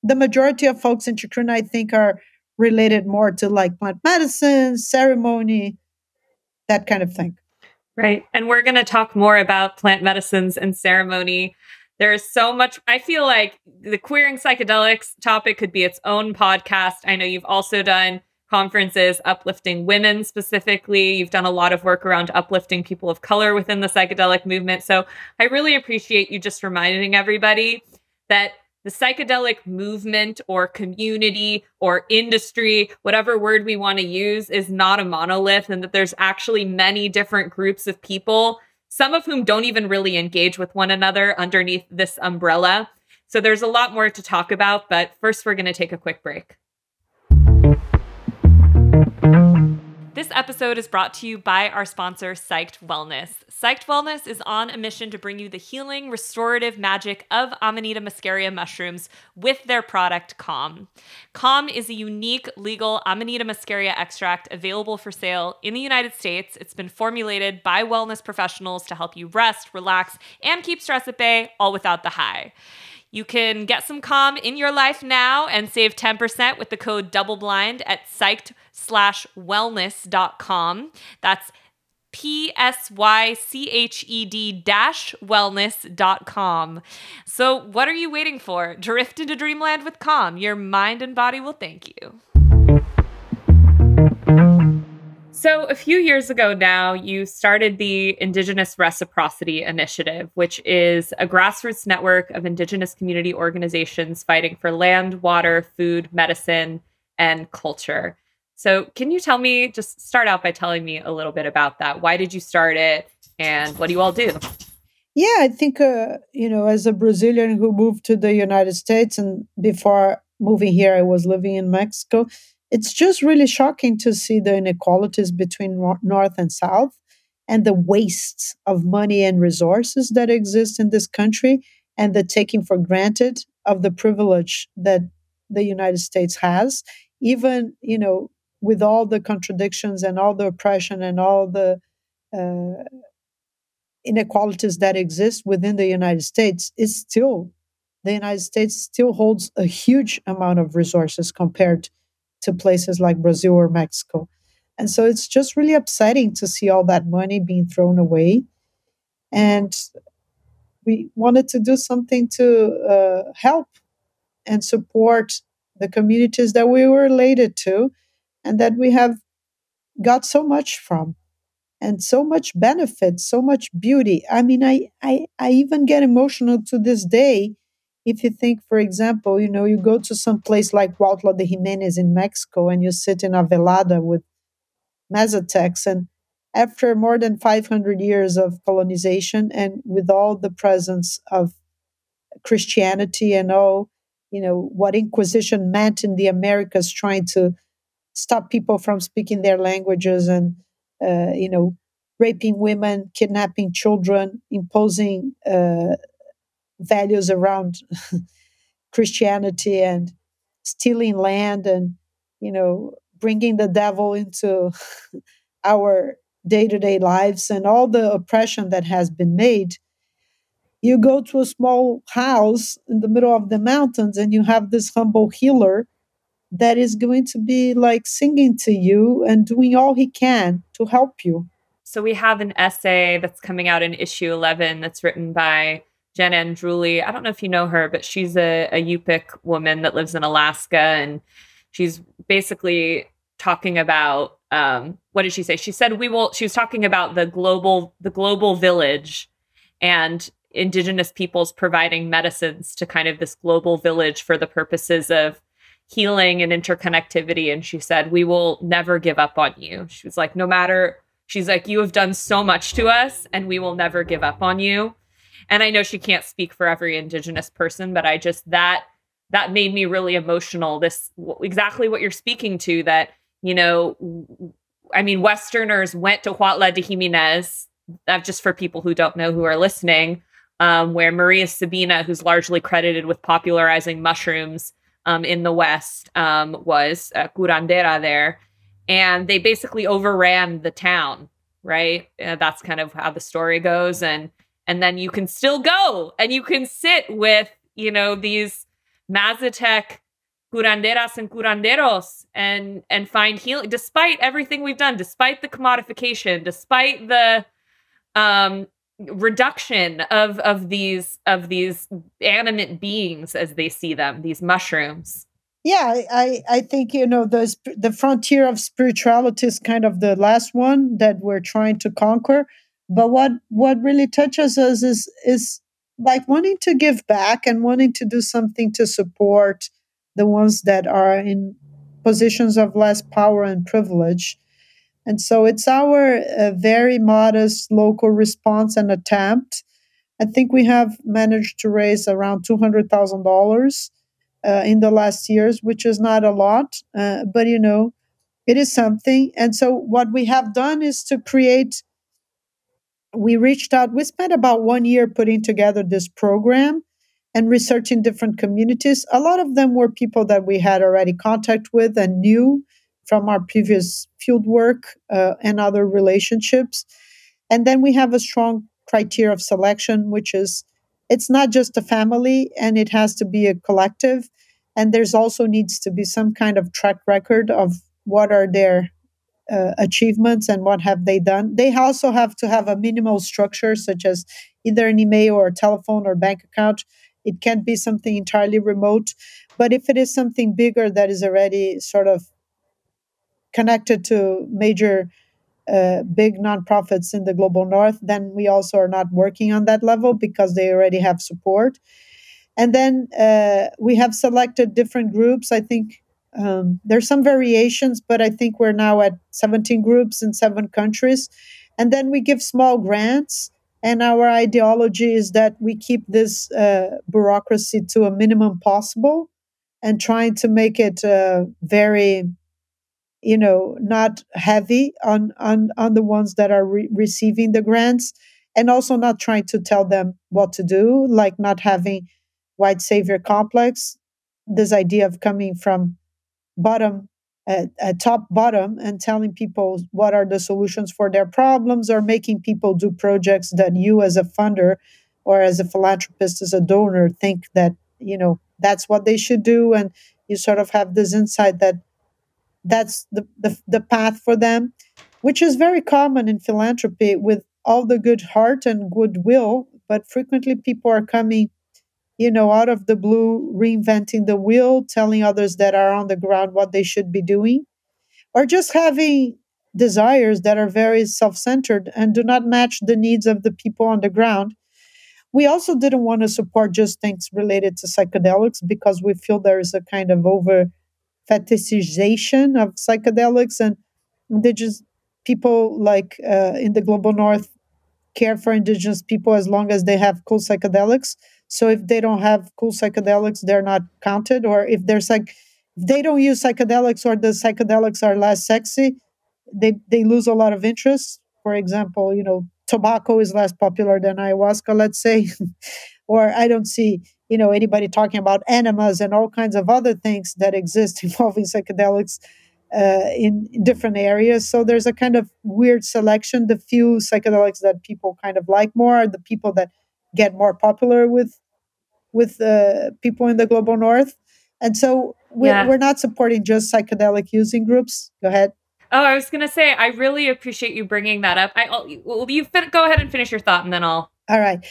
the majority of folks in Chacruna, I think, are related more to like plant medicine, ceremony, that kind of thing.
Right. And we're going to talk more about plant medicines and ceremony. There's so much. I feel like the queering psychedelics topic could be its own podcast. I know you've also done conferences uplifting women specifically. You've done a lot of work around uplifting people of color within the psychedelic movement. So I really appreciate you just reminding everybody that the psychedelic movement or community or industry, whatever word we want to use, is not a monolith, and that there's actually many different groups of people, some of whom don't even really engage with one another underneath this umbrella. So there's a lot more to talk about, but first we're going to take a quick break. This episode is brought to you by our sponsor, Psyched Wellness. Psyched Wellness is on a mission to bring you the healing, restorative magic of Amanita muscaria mushrooms with their product, Calm. Calm is a unique, legal Amanita muscaria extract available for sale in the United States. It's been formulated by wellness professionals to help you rest, relax, and keep stress at bay, all without the high. You can get some Calm in your life now and save 10% with the code DOUBLEBLIND at psyched-wellness.com. That's PSYCHED-wellness.com. So what are you waiting for? Drift into dreamland with Calm. Your mind and body will thank you. So a few years ago now, you started the Indigenous Reciprocity Initiative, which is a grassroots network of Indigenous community organizations fighting for land, water, food, medicine, and culture. So can you just start out by telling me a little bit about that? Why did you start it, and what do you all do?
Yeah, I think, as a Brazilian who moved to the United States, and before moving here, I was living in Mexico, it's just really shocking to see the inequalities between North and South, and the wastes of money and resources that exist in this country, and the taking for granted of the privilege that the United States has. Even, with all the contradictions and all the oppression and all the uh, inequalities that exist within the United States, is still the United States still holds a huge amount of resources compared to places like Brazil or Mexico. And so it's just really upsetting to see all that money being thrown away. And we wanted to do something to help and support the communities that we were related to and that we have got so much from and so much benefit, so much beauty. I mean, I even get emotional to this day. If you think, for example, you go to some place like Huautla de Jimenez in Mexico and you sit in a velada with Mazatecs, and after more than 500 years of colonization and with all the presence of Christianity and all, what Inquisition meant in the Americas, trying to stop people from speaking their languages and, uh, you know, raping women, kidnapping children, imposing values around Christianity and stealing land and, bringing the devil into our day to day lives and all the oppression that has been made. You go to a small house in the middle of the mountains and you have this humble healer that is going to be like singing to you and doing all he can to help you.
So we have an essay that's coming out in issue 11 that's written by Jen Andruli. I don't know if you know her, but she's a Yupik woman that lives in Alaska, and she's basically talking about what did she say? She said she was talking about the global village and indigenous peoples providing medicines to kind of this global village for the purposes of healing and interconnectivity. And she said, we will never give up on you. She was like, no matter, she's like, you have done so much to us and we will never give up on you. And I know she can't speak for every indigenous person, but I just, that made me really emotional. This, exactly what you're speaking to, that, I mean, Westerners went to Huautla de Jimenez, just for people who don't know, who are listening, where Maria Sabina, who's largely credited with popularizing mushrooms in the West, was a curandera there. And they basically overran the town, right? That's kind of how the story goes. And then you can still go and you can sit with, these Mazatec curanderas and curanderos and find healing, despite everything we've done, despite the commodification, despite the reduction of these animate beings as they see them, these mushrooms.
Yeah, I think the frontier of spirituality is kind of the last one that we're trying to conquer. But what really touches us is like wanting to give back and wanting to do something to support the ones that are in positions of less power and privilege. And so it's our very modest local response and attempt. I think we have managed to raise around $200,000 in the last years, which is not a lot, but it is something. And so what we have done is to create. We reached out. We spent about 1 year putting together this program and researching different communities. A lot of them were people that we had already contact with and knew from our previous field work and other relationships. And then we have a strong criteria of selection, which is it's not just a family and it has to be a collective. And there's also needs to be some kind of track record of what are their achievements and what have they done. They also have to have a minimal structure, such as either an email or a telephone or bank account. It can't be something entirely remote. But if it is something bigger that is already sort of connected to major big nonprofits in the global north, then we also are not working on that level because they already have support. And then we have selected different groups. I think there's some variations, but I think we're now at 17 groups in 7 countries. And then we give small grants. And our ideology is that we keep this bureaucracy to a minimum possible and trying to make it very not heavy on the ones that are receiving the grants, and also not trying to tell them what to do, like not having white savior complex, this idea of coming from bottom at top bottom and telling people what are the solutions for their problems, or making people do projects that you as a funder or as a philanthropist, as a donor, think that, that's what they should do. And you sort of have this insight that that's the path for them, which is very common in philanthropy with all the good heart and goodwill. But frequently people are coming, out of the blue, reinventing the wheel, telling others that are on the ground what they should be doing, or just having desires that are very self centered and do not match the needs of the people on the ground. We also didn't want to support just things related to psychedelics because we feel there is a kind of over fetishization of psychedelics, and indigenous people, like in the global north, care for indigenous people as long as they have cool psychedelics. So if they don't have cool psychedelics, they're not counted. Or if if they don't use psychedelics, or the psychedelics are less sexy, they lose a lot of interest. For example, tobacco is less popular than ayahuasca, let's say. Or I don't see, anybody talking about enemas and all kinds of other things that exist involving psychedelics in different areas. So there's a kind of weird selection. The few psychedelics that people kind of like more are the people that get more popular with people in the global north. And so we're not supporting just psychedelic using groups. Go ahead.
Oh, I was going to say, I really appreciate you bringing that up. Go ahead and finish your thought, and then I'll.
All right.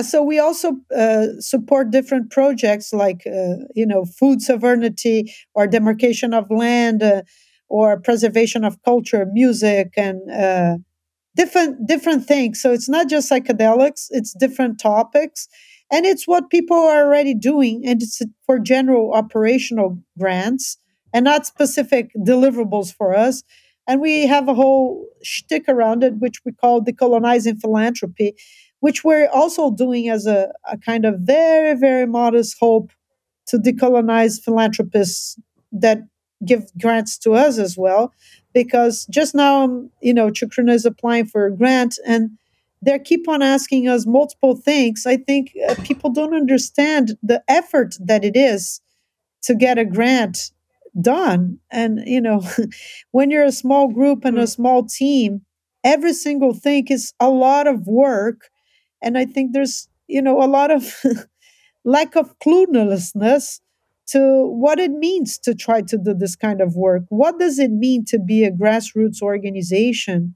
So we also support different projects like, food sovereignty, or demarcation of land, or preservation of culture, music, and different things. So it's not just psychedelics, it's different topics. And it's what people are already doing. And it's for general operational grants and not specific deliverables for us. And we have a whole shtick around it, which we call decolonizing philanthropy, which we're also doing as a kind of very, very modest hope to decolonize philanthropists that give grants to us as well. Because just now, Chukruna is applying for a grant, and they keep on asking us multiple things. I think people don't understand the effort that it is to get a grant done. And, when you're a small group and a small team, every single thing is a lot of work. And I think there's, a lot of lack of cluelessness to what it means to try to do this kind of work. What does it mean to be a grassroots organization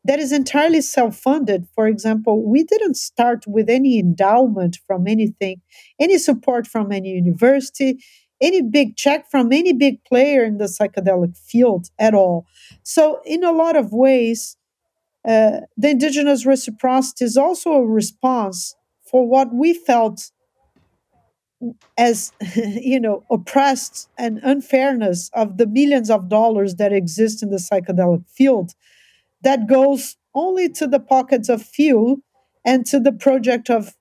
that is entirely self-funded? For example, we didn't start with any endowment from anything, any support from any university, any big check from any big player in the psychedelic field at all. So in a lot of ways, the indigenous reciprocity is also a response for what we felt as oppressed and unfairness of the millions of dollars that exist in the psychedelic field, that goes only to the pockets of few and to the project of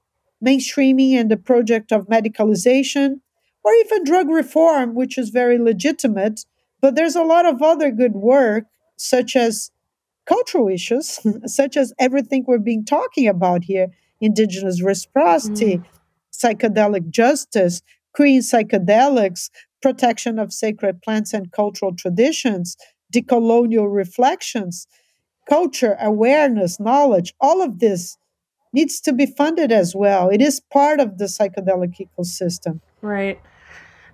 mainstreaming and the project of medicalization, or even drug reform, which is very legitimate. But there's a lot of other good work, such as cultural issues, such as everything we've been talking about here: indigenous reciprocity, psychedelic justice, green psychedelics, protection of sacred plants and cultural traditions, decolonial reflections, culture, awareness, knowledge. All of this needs to be funded as well. It is part of the psychedelic ecosystem.
Right.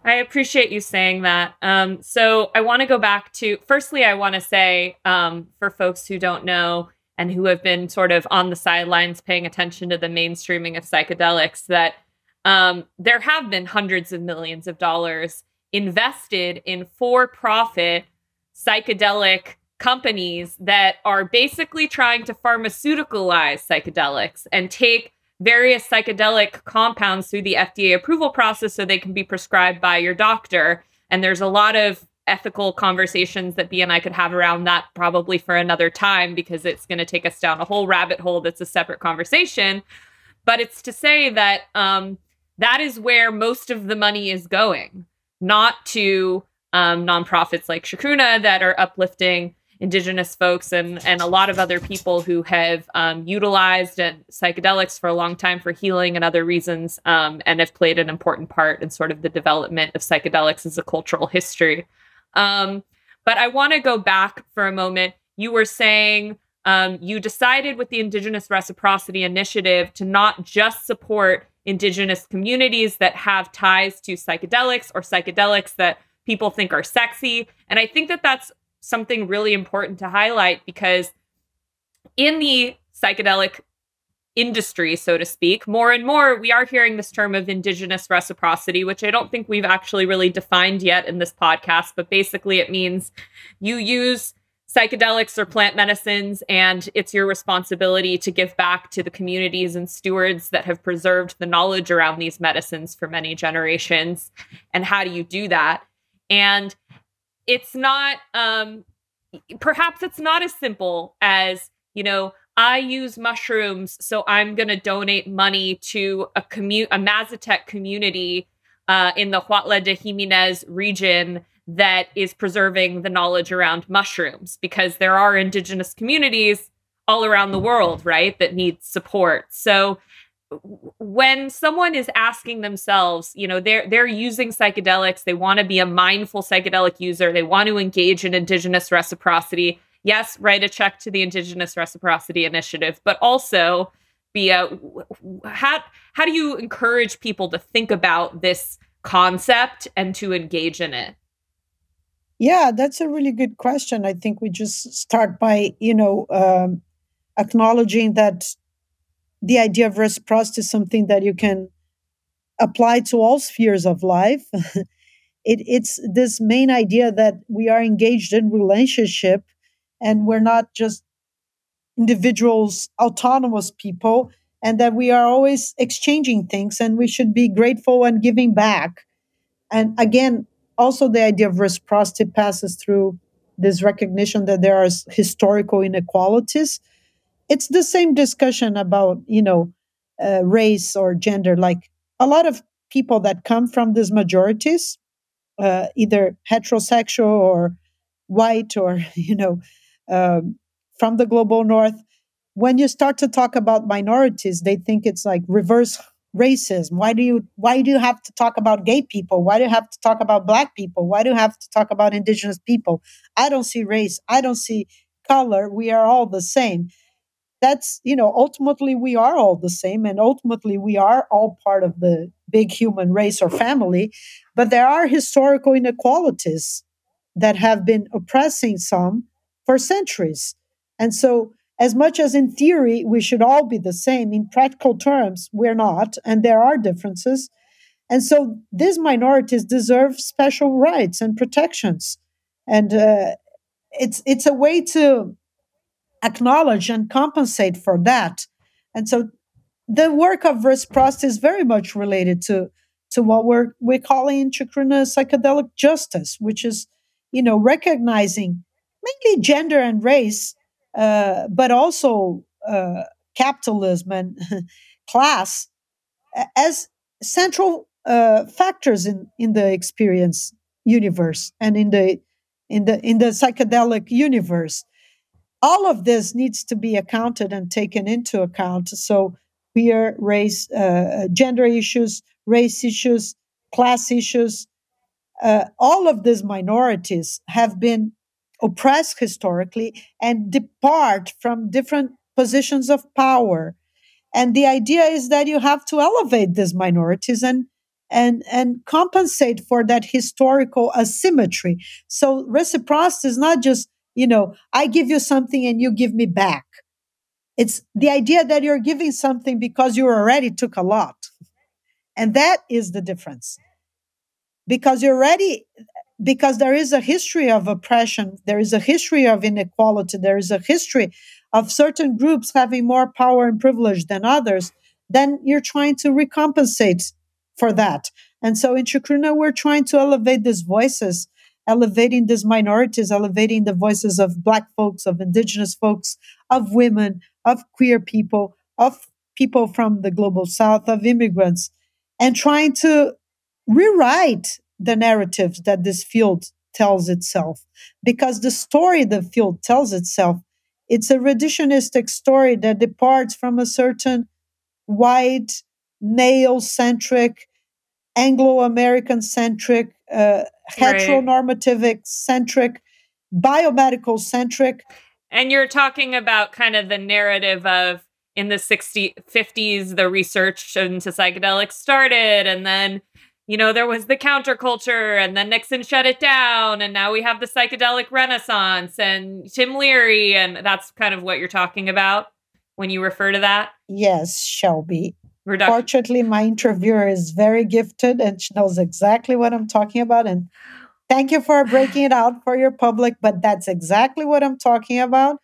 I appreciate you saying that. So I want to go back to, firstly, I want to say, for folks who don't know and who have been sort of on the sidelines paying attention to the mainstreaming of psychedelics, that there have been hundreds of millions of dollars invested in for-profit psychedelic companies that are basically trying to pharmaceuticalize psychedelics and take various psychedelic compounds through the FDA approval process so they can be prescribed by your doctor. And there's a lot of ethical conversations that Bia and I could have around that, probably for another time, because it's going to take us down a whole rabbit hole that's a separate conversation. But it's to say that that is where most of the money is going, not to nonprofits like Chacruna that are uplifting Indigenous folks and a lot of other people who have utilized psychedelics for a long time for healing and other reasons, and have played an important part in sort of the development of psychedelics as a cultural history. But I want to go back for a moment. You were saying you decided with the Indigenous Reciprocity Initiative to not just support Indigenous communities that have ties to psychedelics or psychedelics that people think are sexy. And I think that that's something really important to highlight, because in the psychedelic industry, so to speak, more and more we are hearing this term of Indigenous reciprocity, which I don't think we've actually really defined yet in this podcast. But basically, it means you use psychedelics or plant medicines, and it's your responsibility to give back to the communities and stewards that have preserved the knowledge around these medicines for many generations. And how do you do that? And it's not, perhaps it's not as simple as, I use mushrooms, so I'm going to donate money to a Mazatec community in the Huautla de Jimenez region that is preserving the knowledge around mushrooms, because there are Indigenous communities all around the world, right, that need support. So when someone is asking themselves, they're using psychedelics, they want to be a mindful psychedelic user, they want to engage in Indigenous reciprocity. Yes, write a check to the Indigenous Reciprocity Initiative, but also how do you encourage people to think about this concept and to engage in it?
Yeah, that's a really good question. I think we just start by, acknowledging that the idea of reciprocity is something that you can apply to all spheres of life. It's this main idea that we are engaged in relationship, and we're not just individuals, autonomous people, and that we are always exchanging things, and we should be grateful and giving back. And again, also the idea of reciprocity passes through this recognition that there are historical inequalities. It's the same discussion about, race or gender. Like a lot of people that come from these majorities, either heterosexual or white or, from the global north, when you start to talk about minorities, they think it's like reverse racism. Why do you have to talk about gay people? Why do you have to talk about black people? Why do you have to talk about indigenous people? I don't see race. I don't see color. We are all the same. That's, ultimately we are all the same, and ultimately we are all part of the big human race or family. But there are historical inequalities that have been oppressing some for centuries. And so, as much as in theory we should all be the same, in practical terms, we're not, and there are differences. And so, these minorities deserve special rights and protections. And it's a way to acknowledge and compensate for that. And so the work of reciprocity is very much related to what we're calling in Chacruna psychedelic justice, which is, recognizing mainly gender and race, but also capitalism and class as central factors in the experience universe and in the psychedelic universe. All of this needs to be accounted and taken into account. So queer, race, gender issues, race issues, class issues, all of these minorities have been oppressed historically and depart from different positions of power. And the idea is that you have to elevate these minorities and compensate for that historical asymmetry. So reciprocity is not just, I give you something and you give me back. It's the idea that you're giving something because you already took a lot. And that is the difference. Because because there is a history of oppression, there is a history of inequality, there is a history of certain groups having more power and privilege than others, then you're trying to recompensate for that. And so in Chacruna, we're trying to elevate these voices, elevating these minorities, elevating the voices of Black folks, of Indigenous folks, of women, of queer people, of people from the global South, of immigrants, and trying to rewrite the narratives that this field tells itself. Because the story the field tells itself, it's a reductionistic story that departs from a certain white, male-centric, Anglo-American centric,
Right.
heteronormative centric, biomedical centric.
And you're talking about kind of the narrative of in the 50s, the research into psychedelics started, and then, there was the counterculture, and then Nixon shut it down, and now we have the psychedelic renaissance and Tim Leary, and that's kind of what you're talking about when you refer to that?
Yes, Shelby. Fortunately, my interviewer is very gifted and she knows exactly what I'm talking about. And thank you for breaking it out for your public, but that's exactly what I'm talking about.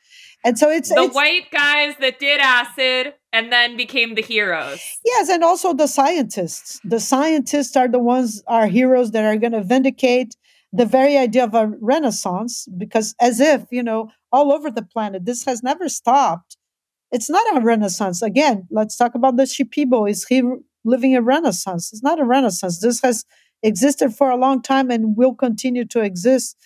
And so it's
white guys that did acid and then became the heroes.
Yes, and also the scientists. The scientists are the ones, are heroes that are going to vindicate the very idea of a renaissance, because as if, all over the planet, this has never stopped. It's not a renaissance. Again, let's talk about the Shipibo. Is he living a renaissance? It's not a renaissance. This has existed for a long time and will continue to exist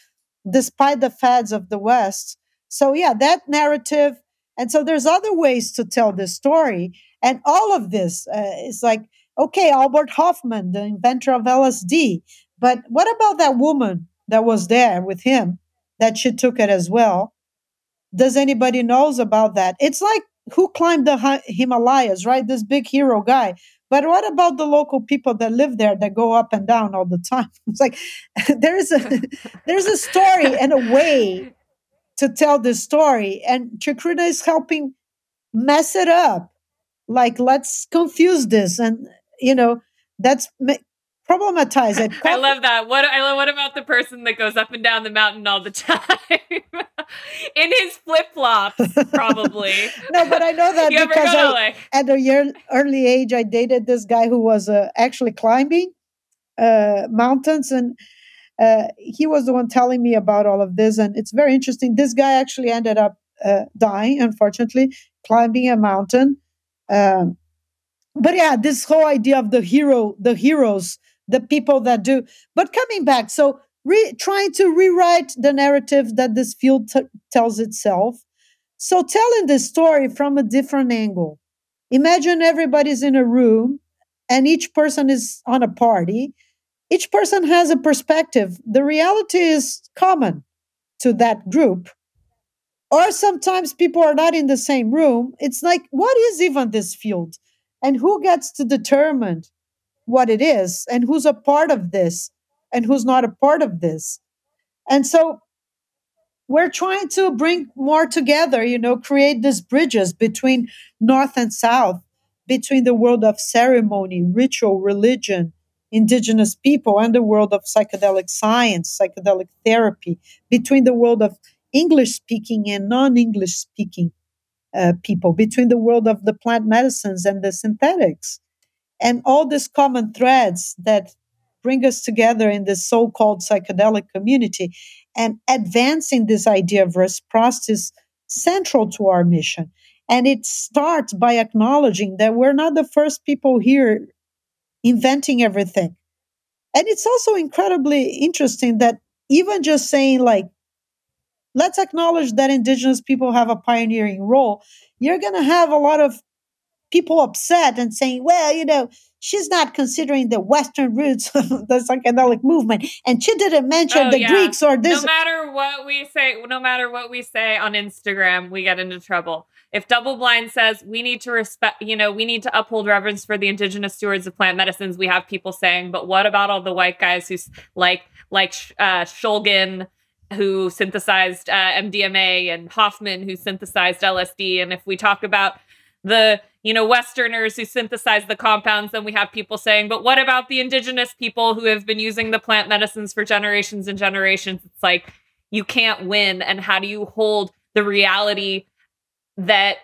despite the fads of the West. So yeah, that narrative. And so there's other ways to tell this story. And all of this is like, okay, Albert Hoffman, the inventor of LSD. But what about that woman that was there with him, that she took it as well? Does anybody knows about that? It's like, who climbed the Himalayas, right? This big hero guy. But what about the local people that live there that go up and down all the time? It's like there's a story and a way to tell this story, and Chakruna is helping mess it up. Like, let's confuse this, and that's problematize it.
I love that. What about the person that goes up and down the mountain all the time in his flip flops? Probably.
No, but I know that because at a early age, I dated this guy who was actually climbing mountains, and he was the one telling me about all of this, and it's very interesting. This guy actually ended up dying, unfortunately, climbing a mountain. But yeah, this whole idea of the heroes, the people that do. But coming back, so trying to rewrite the narrative that this field tells itself. So telling this story from a different angle. Imagine everybody's in a room and each person is on a party. Each person has a perspective. The reality is common to that group. Or sometimes people are not in the same room. It's like, what is even this field? And who gets to determine what it is? And who's a part of this? And who's not a part of this? And so we're trying to bring more together, create these bridges between North and South, between the world of ceremony, ritual, religion, Indigenous people, and the world of psychedelic science, psychedelic therapy, between the world of English speaking and non-English speaking people, between the world of the plant medicines and the synthetics, and all these common threads that bring us together in this so-called psychedelic community, and advancing this idea of reciprocity is central to our mission. And it starts by acknowledging that we're not the first people here inventing everything. And it's also incredibly interesting that even just saying, like, let's acknowledge that Indigenous people have a pioneering role, you're going to have a lot of people upset and saying, well, she's not considering the Western roots of the psychedelic movement, and she didn't mention Greeks or this.
No matter what we say on Instagram, we get into trouble. If Double Blind says we need to respect, we need to uphold reverence for the Indigenous stewards of plant medicines, we have people saying, but what about all the white guys who's like Shulgin, who synthesized MDMA, and Hoffman, who synthesized LSD? And if we talk about the Westerners who synthesize the compounds, then we have people saying, but what about the Indigenous people who have been using the plant medicines for generations and generations? It's like, you can't win. And how do you hold the reality that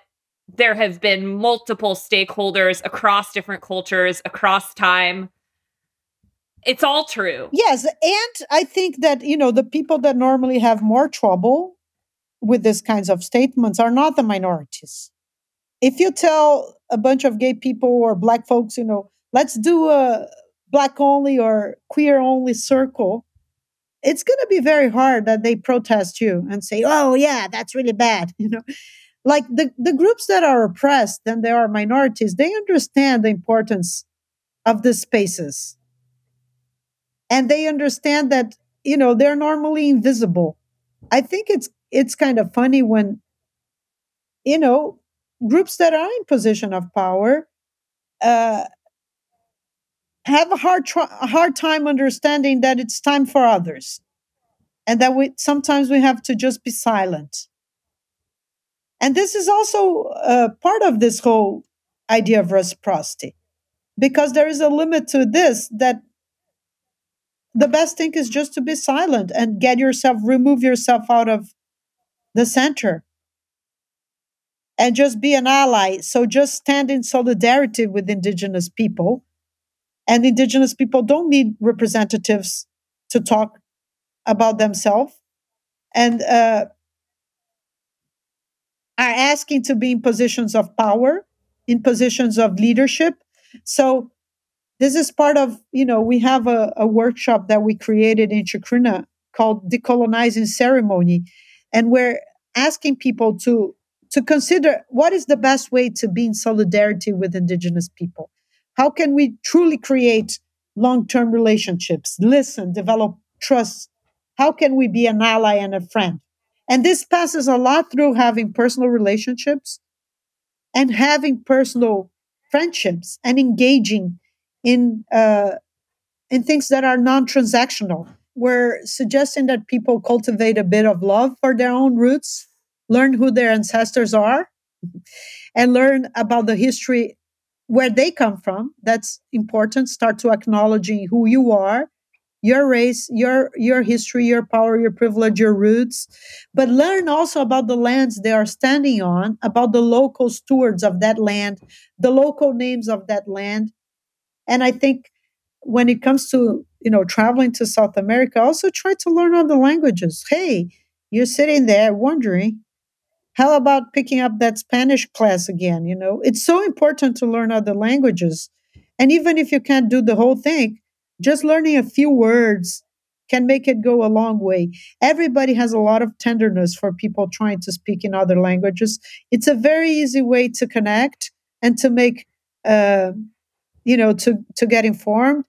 there have been multiple stakeholders across different cultures, across time? It's all true.
Yes. And I think that, the people that normally have more trouble with these kinds of statements are not the minorities. If you tell a bunch of gay people or Black folks, let's do a Black only or queer only circle, it's going to be very hard that they protest you and say, oh, yeah, that's really bad. Like the groups that are oppressed and there are minorities, they understand the importance of the spaces. and they understand that, they're normally invisible. I think it's kind of funny when, you know groups that are in position of power uh, have a hard time understanding that it's time for others, and that we sometimes we have to just be silent. And this is also part of this whole idea of reciprocity, because there is a limit to this, that the best thing is just to be silent and remove yourself out of the center, and just be an ally. So just stand in solidarity with indigenous people. And indigenous people don't need representatives to talk about themselves, and are asking to be in positions of power, in positions of leadership. So this is part of, we have a workshop that we created in Chakruna called Decolonizing Ceremony. And we're asking people to consider what is the best way to be in solidarity with indigenous people. How can we truly create long-term relationships, listen, develop trust? How can we be an ally and a friend? And this passes a lot through having personal relationships and having personal friendships and engaging in things that are non-transactional. We're suggesting that people cultivate a bit of love for their own roots, learn who their ancestors are, and learn about the history where they come from. That's important. Start to acknowledging who you are, your race, your history, your power, your privilege, your roots, but learn also about the lands they are standing on, about the local stewards of that land, the local names of that land. And I think when it comes to, traveling to South America, also try to learn other languages. Hey, you're sitting there wondering, how about picking up that Spanish class again? It's so important to learn other languages. And even if you can't do the whole thing, just learning a few words can make it go a long way. Everybody has a lot of tenderness for people trying to speak in other languages. It's a very easy way to connect and to make, to get informed.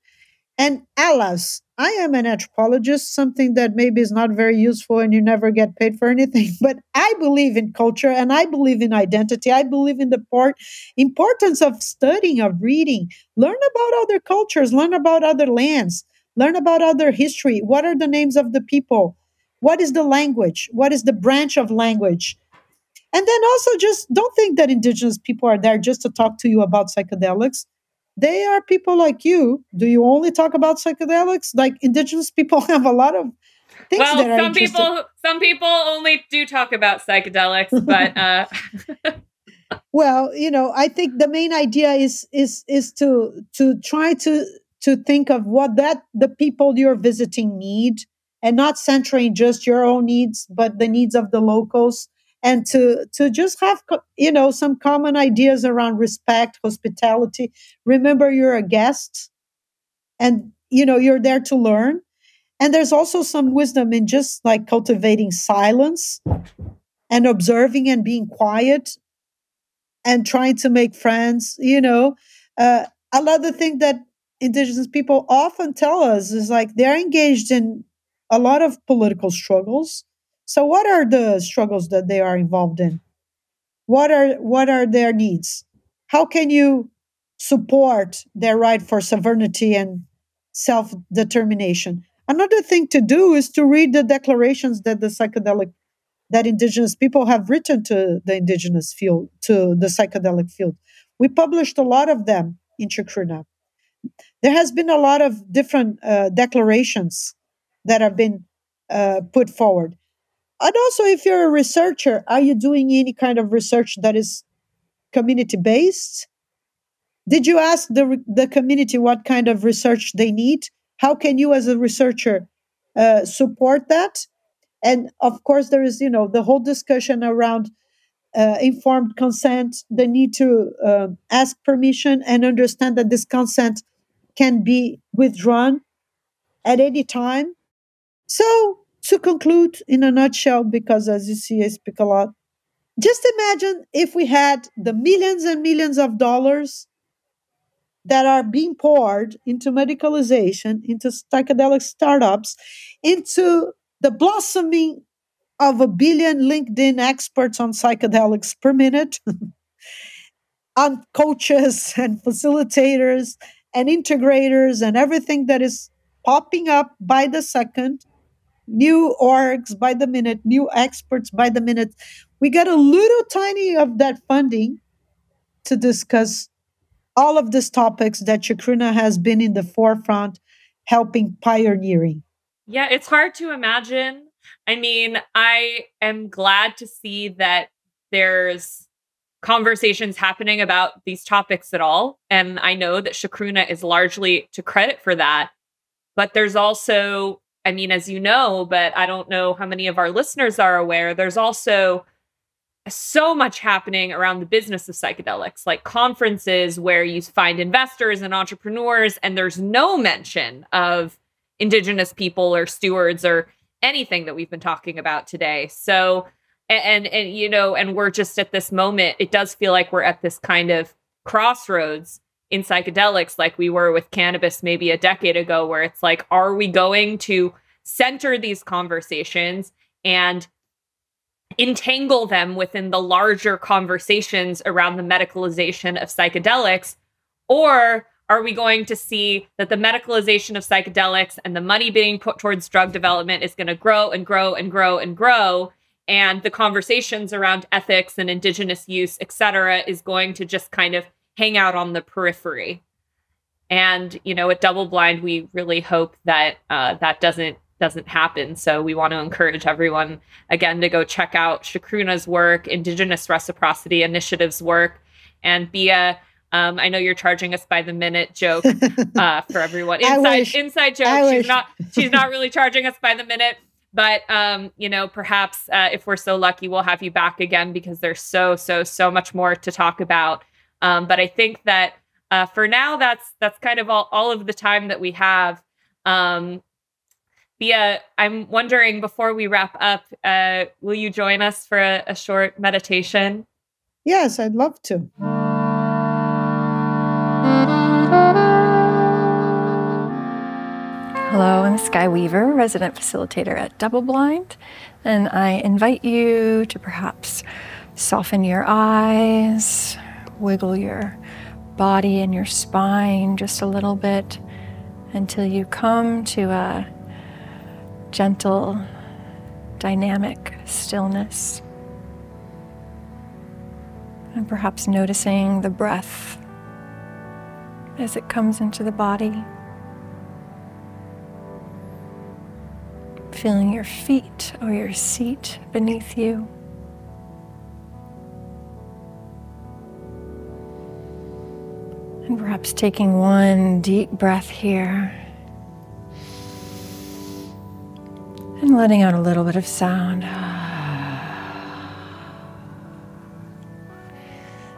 And alas, I am an anthropologist, something that maybe is not very useful and you never get paid for anything. But I believe in culture and I believe in identity. I believe in the importance of studying, of reading, learn about other cultures, learn about other lands, learn about other history. What are the names of the people? What is the language? What is the branch of language? And then also just don't think that indigenous people are there just to talk to you about psychedelics. They are people like you. Do you only talk about psychedelics? Like indigenous people have a lot of things
Well,
that are interesting.
some people only do talk about psychedelics, but
Well, I think the main idea is to try to think of what that the people you're visiting need, and not centering just your own needs, but the needs of the locals, and to just have some common ideas around respect, hospitality. Remember, you're a guest, and you're there to learn. And there's also some wisdom in just like cultivating silence and observing and being quiet and trying to make friends. Another thing that indigenous people often tell us is like they're engaged in a lot of political struggles. So what are the struggles that they are involved in? What are their needs? How can you support their right for sovereignty and self-determination? Another thing to do is to read the declarations that indigenous people have written to the indigenous field, to the psychedelic field. We published a lot of them in Chakruna. There has been a lot of different declarations that have been put forward. And also, if you're a researcher, are you doing any kind of research that is community based? Did you ask the community what kind of research they need? How can you, as a researcher, support that? And of course, there is the whole discussion around informed consent, the need to ask permission and understand that this consent can be withdrawn at any time. So, to conclude in a nutshell, because as you see, I speak a lot, just imagine if we had the millions and millions of dollars that are being poured into medicalization, into psychedelic startups, into the blossoming of 1 billion LinkedIn experts on psychedelics per minute, on coaches and facilitators and integrators and everything that is popping up by the second, new orgs by the minute, new experts by the minute. We get a little tiny of that funding to discuss all of these topics that Chacruna has been in the forefront, helping pioneering.
Yeah, it's hard to imagine. I mean, I am glad to see that there's conversations happening about these topics at all. And I know that Chacruna is largely to credit for that. But there's also, I mean, as you know, but I don't know how many of our listeners are aware, there's also so much happening around the business of psychedelics, like conferences where you find investors and entrepreneurs, and there's no mention of Indigenous people or stewards or anything that we've been talking about today. So, and you know, and we're just at this moment, it does feel like we're at this kind of crossroads in psychedelics, like we were with cannabis maybe a decade ago, where it's like, are we going to center these conversations and entangle them within the larger conversations around the medicalization of psychedelics? Or are we going to see that the medicalization of psychedelics and the money being put towards drug development is going to grow and grow and grow and grow, and the conversations around ethics and Indigenous use, et cetera, is going to just kind of hang out on the periphery? And, you know, at Double Blind, we really hope that that doesn't happen. So we want to encourage everyone, again, to go check out Chacruna's work, Indigenous Reciprocity Initiative's work. And Bia, I know you're charging us by the minute joke for everyone. Inside joke. She's not really charging us by the minute. But, you know, perhaps if we're so lucky, we'll have you back again, because there's so much more to talk about. But I think that for now, that's kind of all of the time that we have. Bia, I'm wondering, before we wrap up, will you join us for a short meditation?
Yes, I'd love to.
Hello, I'm Sky Weaver, resident facilitator at Double Blind, and I invite you to perhaps soften your eyes, wiggle your body and your spine just a little bit until you come to a gentle, dynamic stillness. And perhaps noticing the breath as it comes into the body. Feeling your feet or your seat beneath you. And perhaps taking one deep breath here. And letting out a little bit of sound.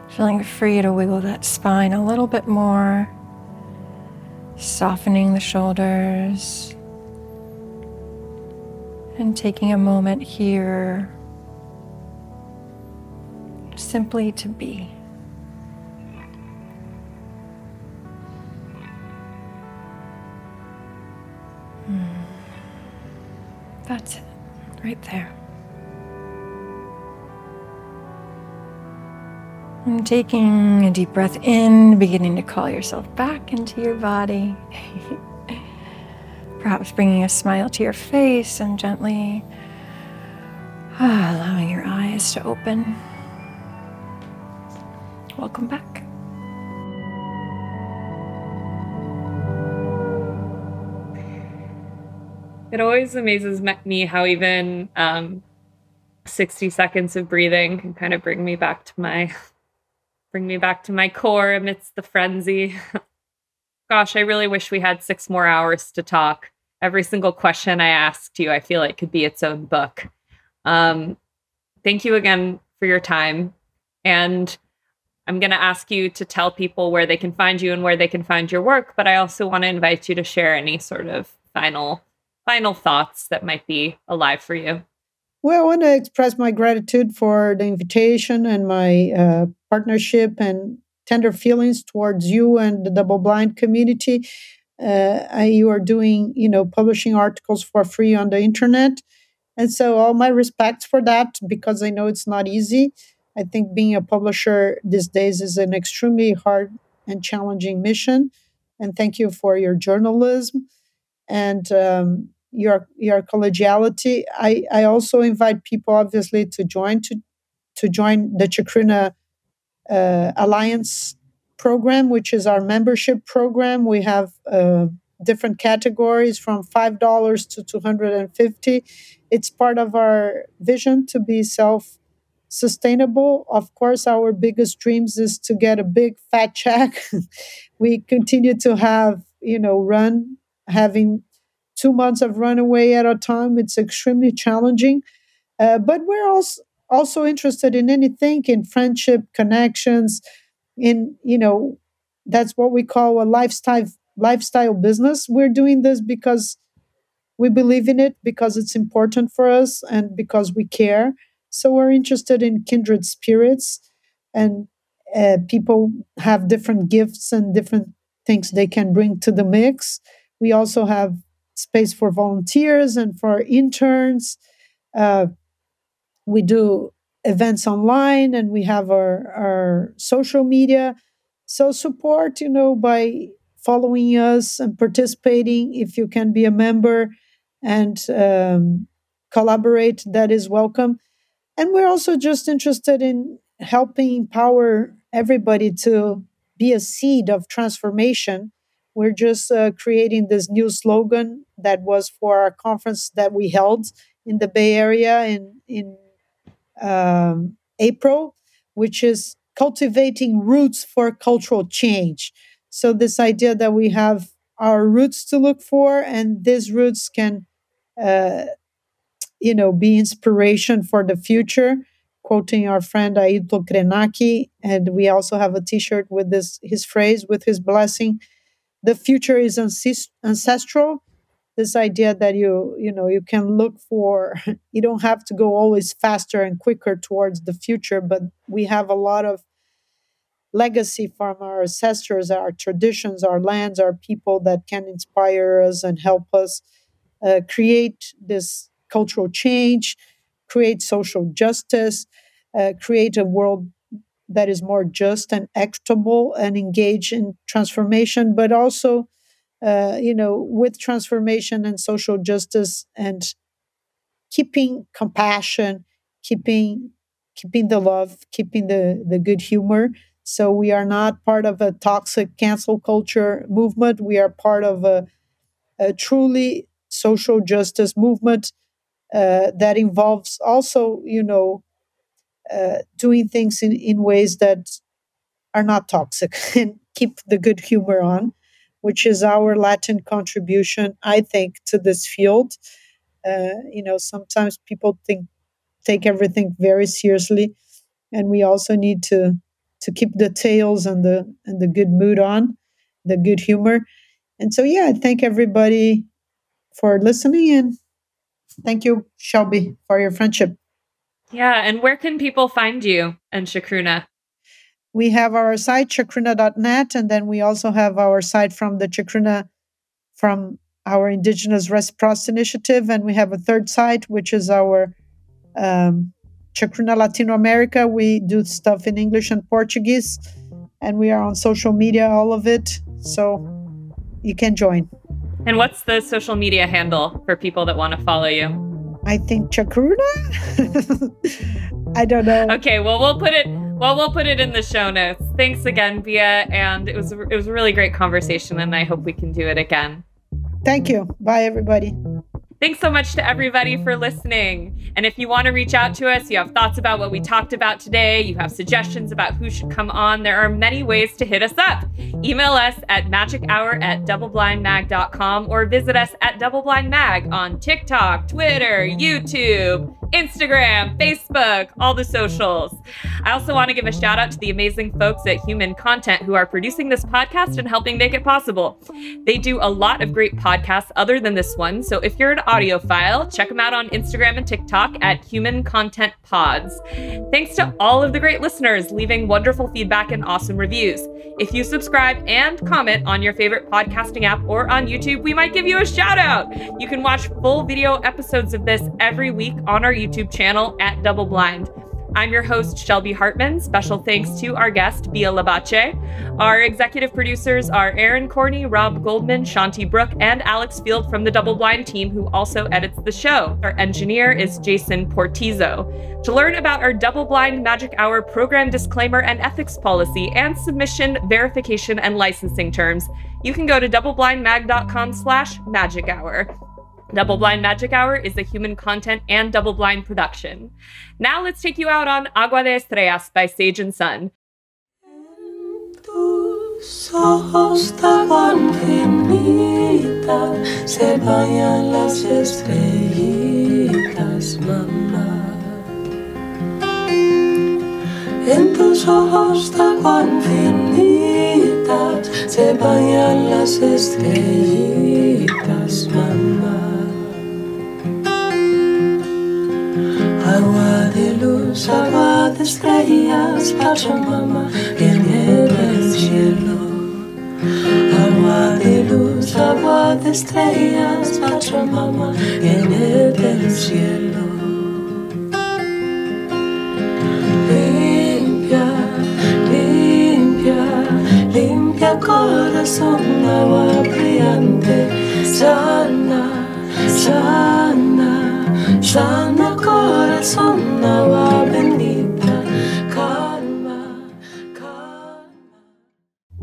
Feeling free to wiggle that spine a little bit more. Softening the shoulders. And taking a moment here simply to be. That's it, right there. And taking a deep breath in, beginning to call yourself back into your body. Perhaps bringing a smile to your face and gently allowing your eyes to open. Welcome back.
It always amazes me how even 60 seconds of breathing can kind of bring me back to my core amidst the frenzy. Gosh, I really wish we had 6 more hours to talk. Every single question I asked you, I feel like could be its own book. Thank you again for your time. And I'm going to ask you to tell people where they can find you and where they can find your work, but I also want to invite you to share any sort of final thoughts that might be alive for you.
Well, I want to express my gratitude for the invitation and my partnership and tender feelings towards you and the double blind community. You are doing, publishing articles for free on the internet. And so all my respects for that, because I know it's not easy. I think being a publisher these days is an extremely hard and challenging mission. And thank you for your journalism and your collegiality. I also invite people, obviously, to join the Chacruna Alliance program, which is our membership program. We have different categories from $5 to $250. It's part of our vision to be self-sustainable. Of course, our biggest dreams is to get a big fat check. We continue to have, having 2 months of runaway at a time. It's extremely challenging. But we're also interested in anything, in friendship, connections, that's what we call a lifestyle business. We're doing this because we believe in it, because it's important for us, and because we care. So we're interested in kindred spirits, and people have different gifts and different things they can bring to the mix. We also have space for volunteers and for interns. We do events online, and we have our social media. So support, by following us and participating. If you can be a member and collaborate, that is welcome. And we're also just interested in helping empower everybody to be a seed of transformation. We're just creating this new slogan that was for our conference that we held in the Bay Area in April, which is cultivating roots for cultural change. So this idea that we have our roots to look for, and these roots can, be inspiration for the future. Quoting our friend Aito Krenak, and we also have a T-shirt with his phrase, with his blessing: "The future is ancestral." This idea that you can look for, you don't have to go always faster and quicker towards the future, but we have a lot of legacy from our ancestors, our traditions, our lands, our people that can inspire us and help us create this cultural change, create social justice, create a world that is more just and equitable, and engage in transformation, but also with transformation and social justice, and keeping compassion, keeping the love, keeping the good humor. So we are not part of a toxic cancel culture movement. We are part of a truly social justice movement that involves also, doing things in ways that are not toxic and keep the good humor on, which is our Latin contribution, I think, to this field. Sometimes people take everything very seriously, and we also need to keep the tales and the good mood on, the good humor. And so, I thank everybody for listening, and thank you, Shelby, for your friendship.
Yeah, and where can people find you and Chacruna?
We have our site, chacruna.net, and then we also have our site from the Chacruna, from our Indigenous Reciprocity Initiative, and we have a third site, which is our Chacruna Latino America. We do stuff in English and Portuguese, and we are on social media, all of it, so you can join.
And what's the social media handle for people that want to follow you?
I think Chacruna? I don't know.
Okay, well, we'll put it in the show notes. Thanks again, Bia, and it was a really great conversation, and I hope we can do it again.
Thank you. Bye, everybody.
Thanks so much to everybody for listening. And if you want to reach out to us, you have thoughts about what we talked about today, you have suggestions about who should come on, there are many ways to hit us up. Email us at magichour@doubleblindmag.com or visit us at Double Blind Mag on TikTok, Twitter, YouTube, Instagram, Facebook, all the socials. I also want to give a shout out to the amazing folks at Human Content who are producing this podcast and helping make it possible. They do a lot of great podcasts other than this one, so if you're an audiophile, check them out on Instagram and TikTok at Human Content Pods. Thanks to all of the great listeners leaving wonderful feedback and awesome reviews. If you subscribe and comment on your favorite podcasting app or on YouTube, we might give you a shout out. You can watch full video episodes of this every week on our YouTube channel at Double Blind. I'm your host, Shelby Hartman. Special thanks to our guest, Bia Labate. Our executive producers are Aaron Corney, Rob Goldman, Shanti Brooke, and Alex Field from the Double Blind team, who also edits the show. Our engineer is Jason Portizo. To learn about our Double Blind Magic Hour program disclaimer and ethics policy and submission, verification, and licensing terms, you can go to doubleblindmag.com/magic hour. Double Blind Magic Hour is a Human Content and Double Blind production. Now let's take you out on Agua de Estrellas by Sage and Sun.
Tus ojos de agua infinita se bañan las estrellitas, mamá. En tus ojos de agua infinita se bañan las estrellitas, mamá. Agua de luz, agua de estrellas, Pachamama, viene del cielo. Agua de luz, agua de estrellas, Pachamama, viene del cielo. Limpia, limpia, limpia corazón, agua brillante, sana, sana, sana corazón, agua bendita, calma, calma.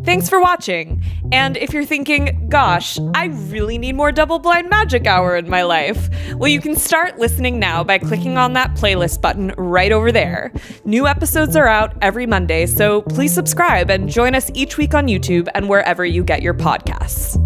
Thanks for watching. And if you're thinking, gosh, I really need more Double Blind Magic Hour in my life, well, you can start listening now by clicking on that playlist button right over there. New episodes are out every Monday, so please subscribe and join us each week on YouTube and wherever you get your podcasts.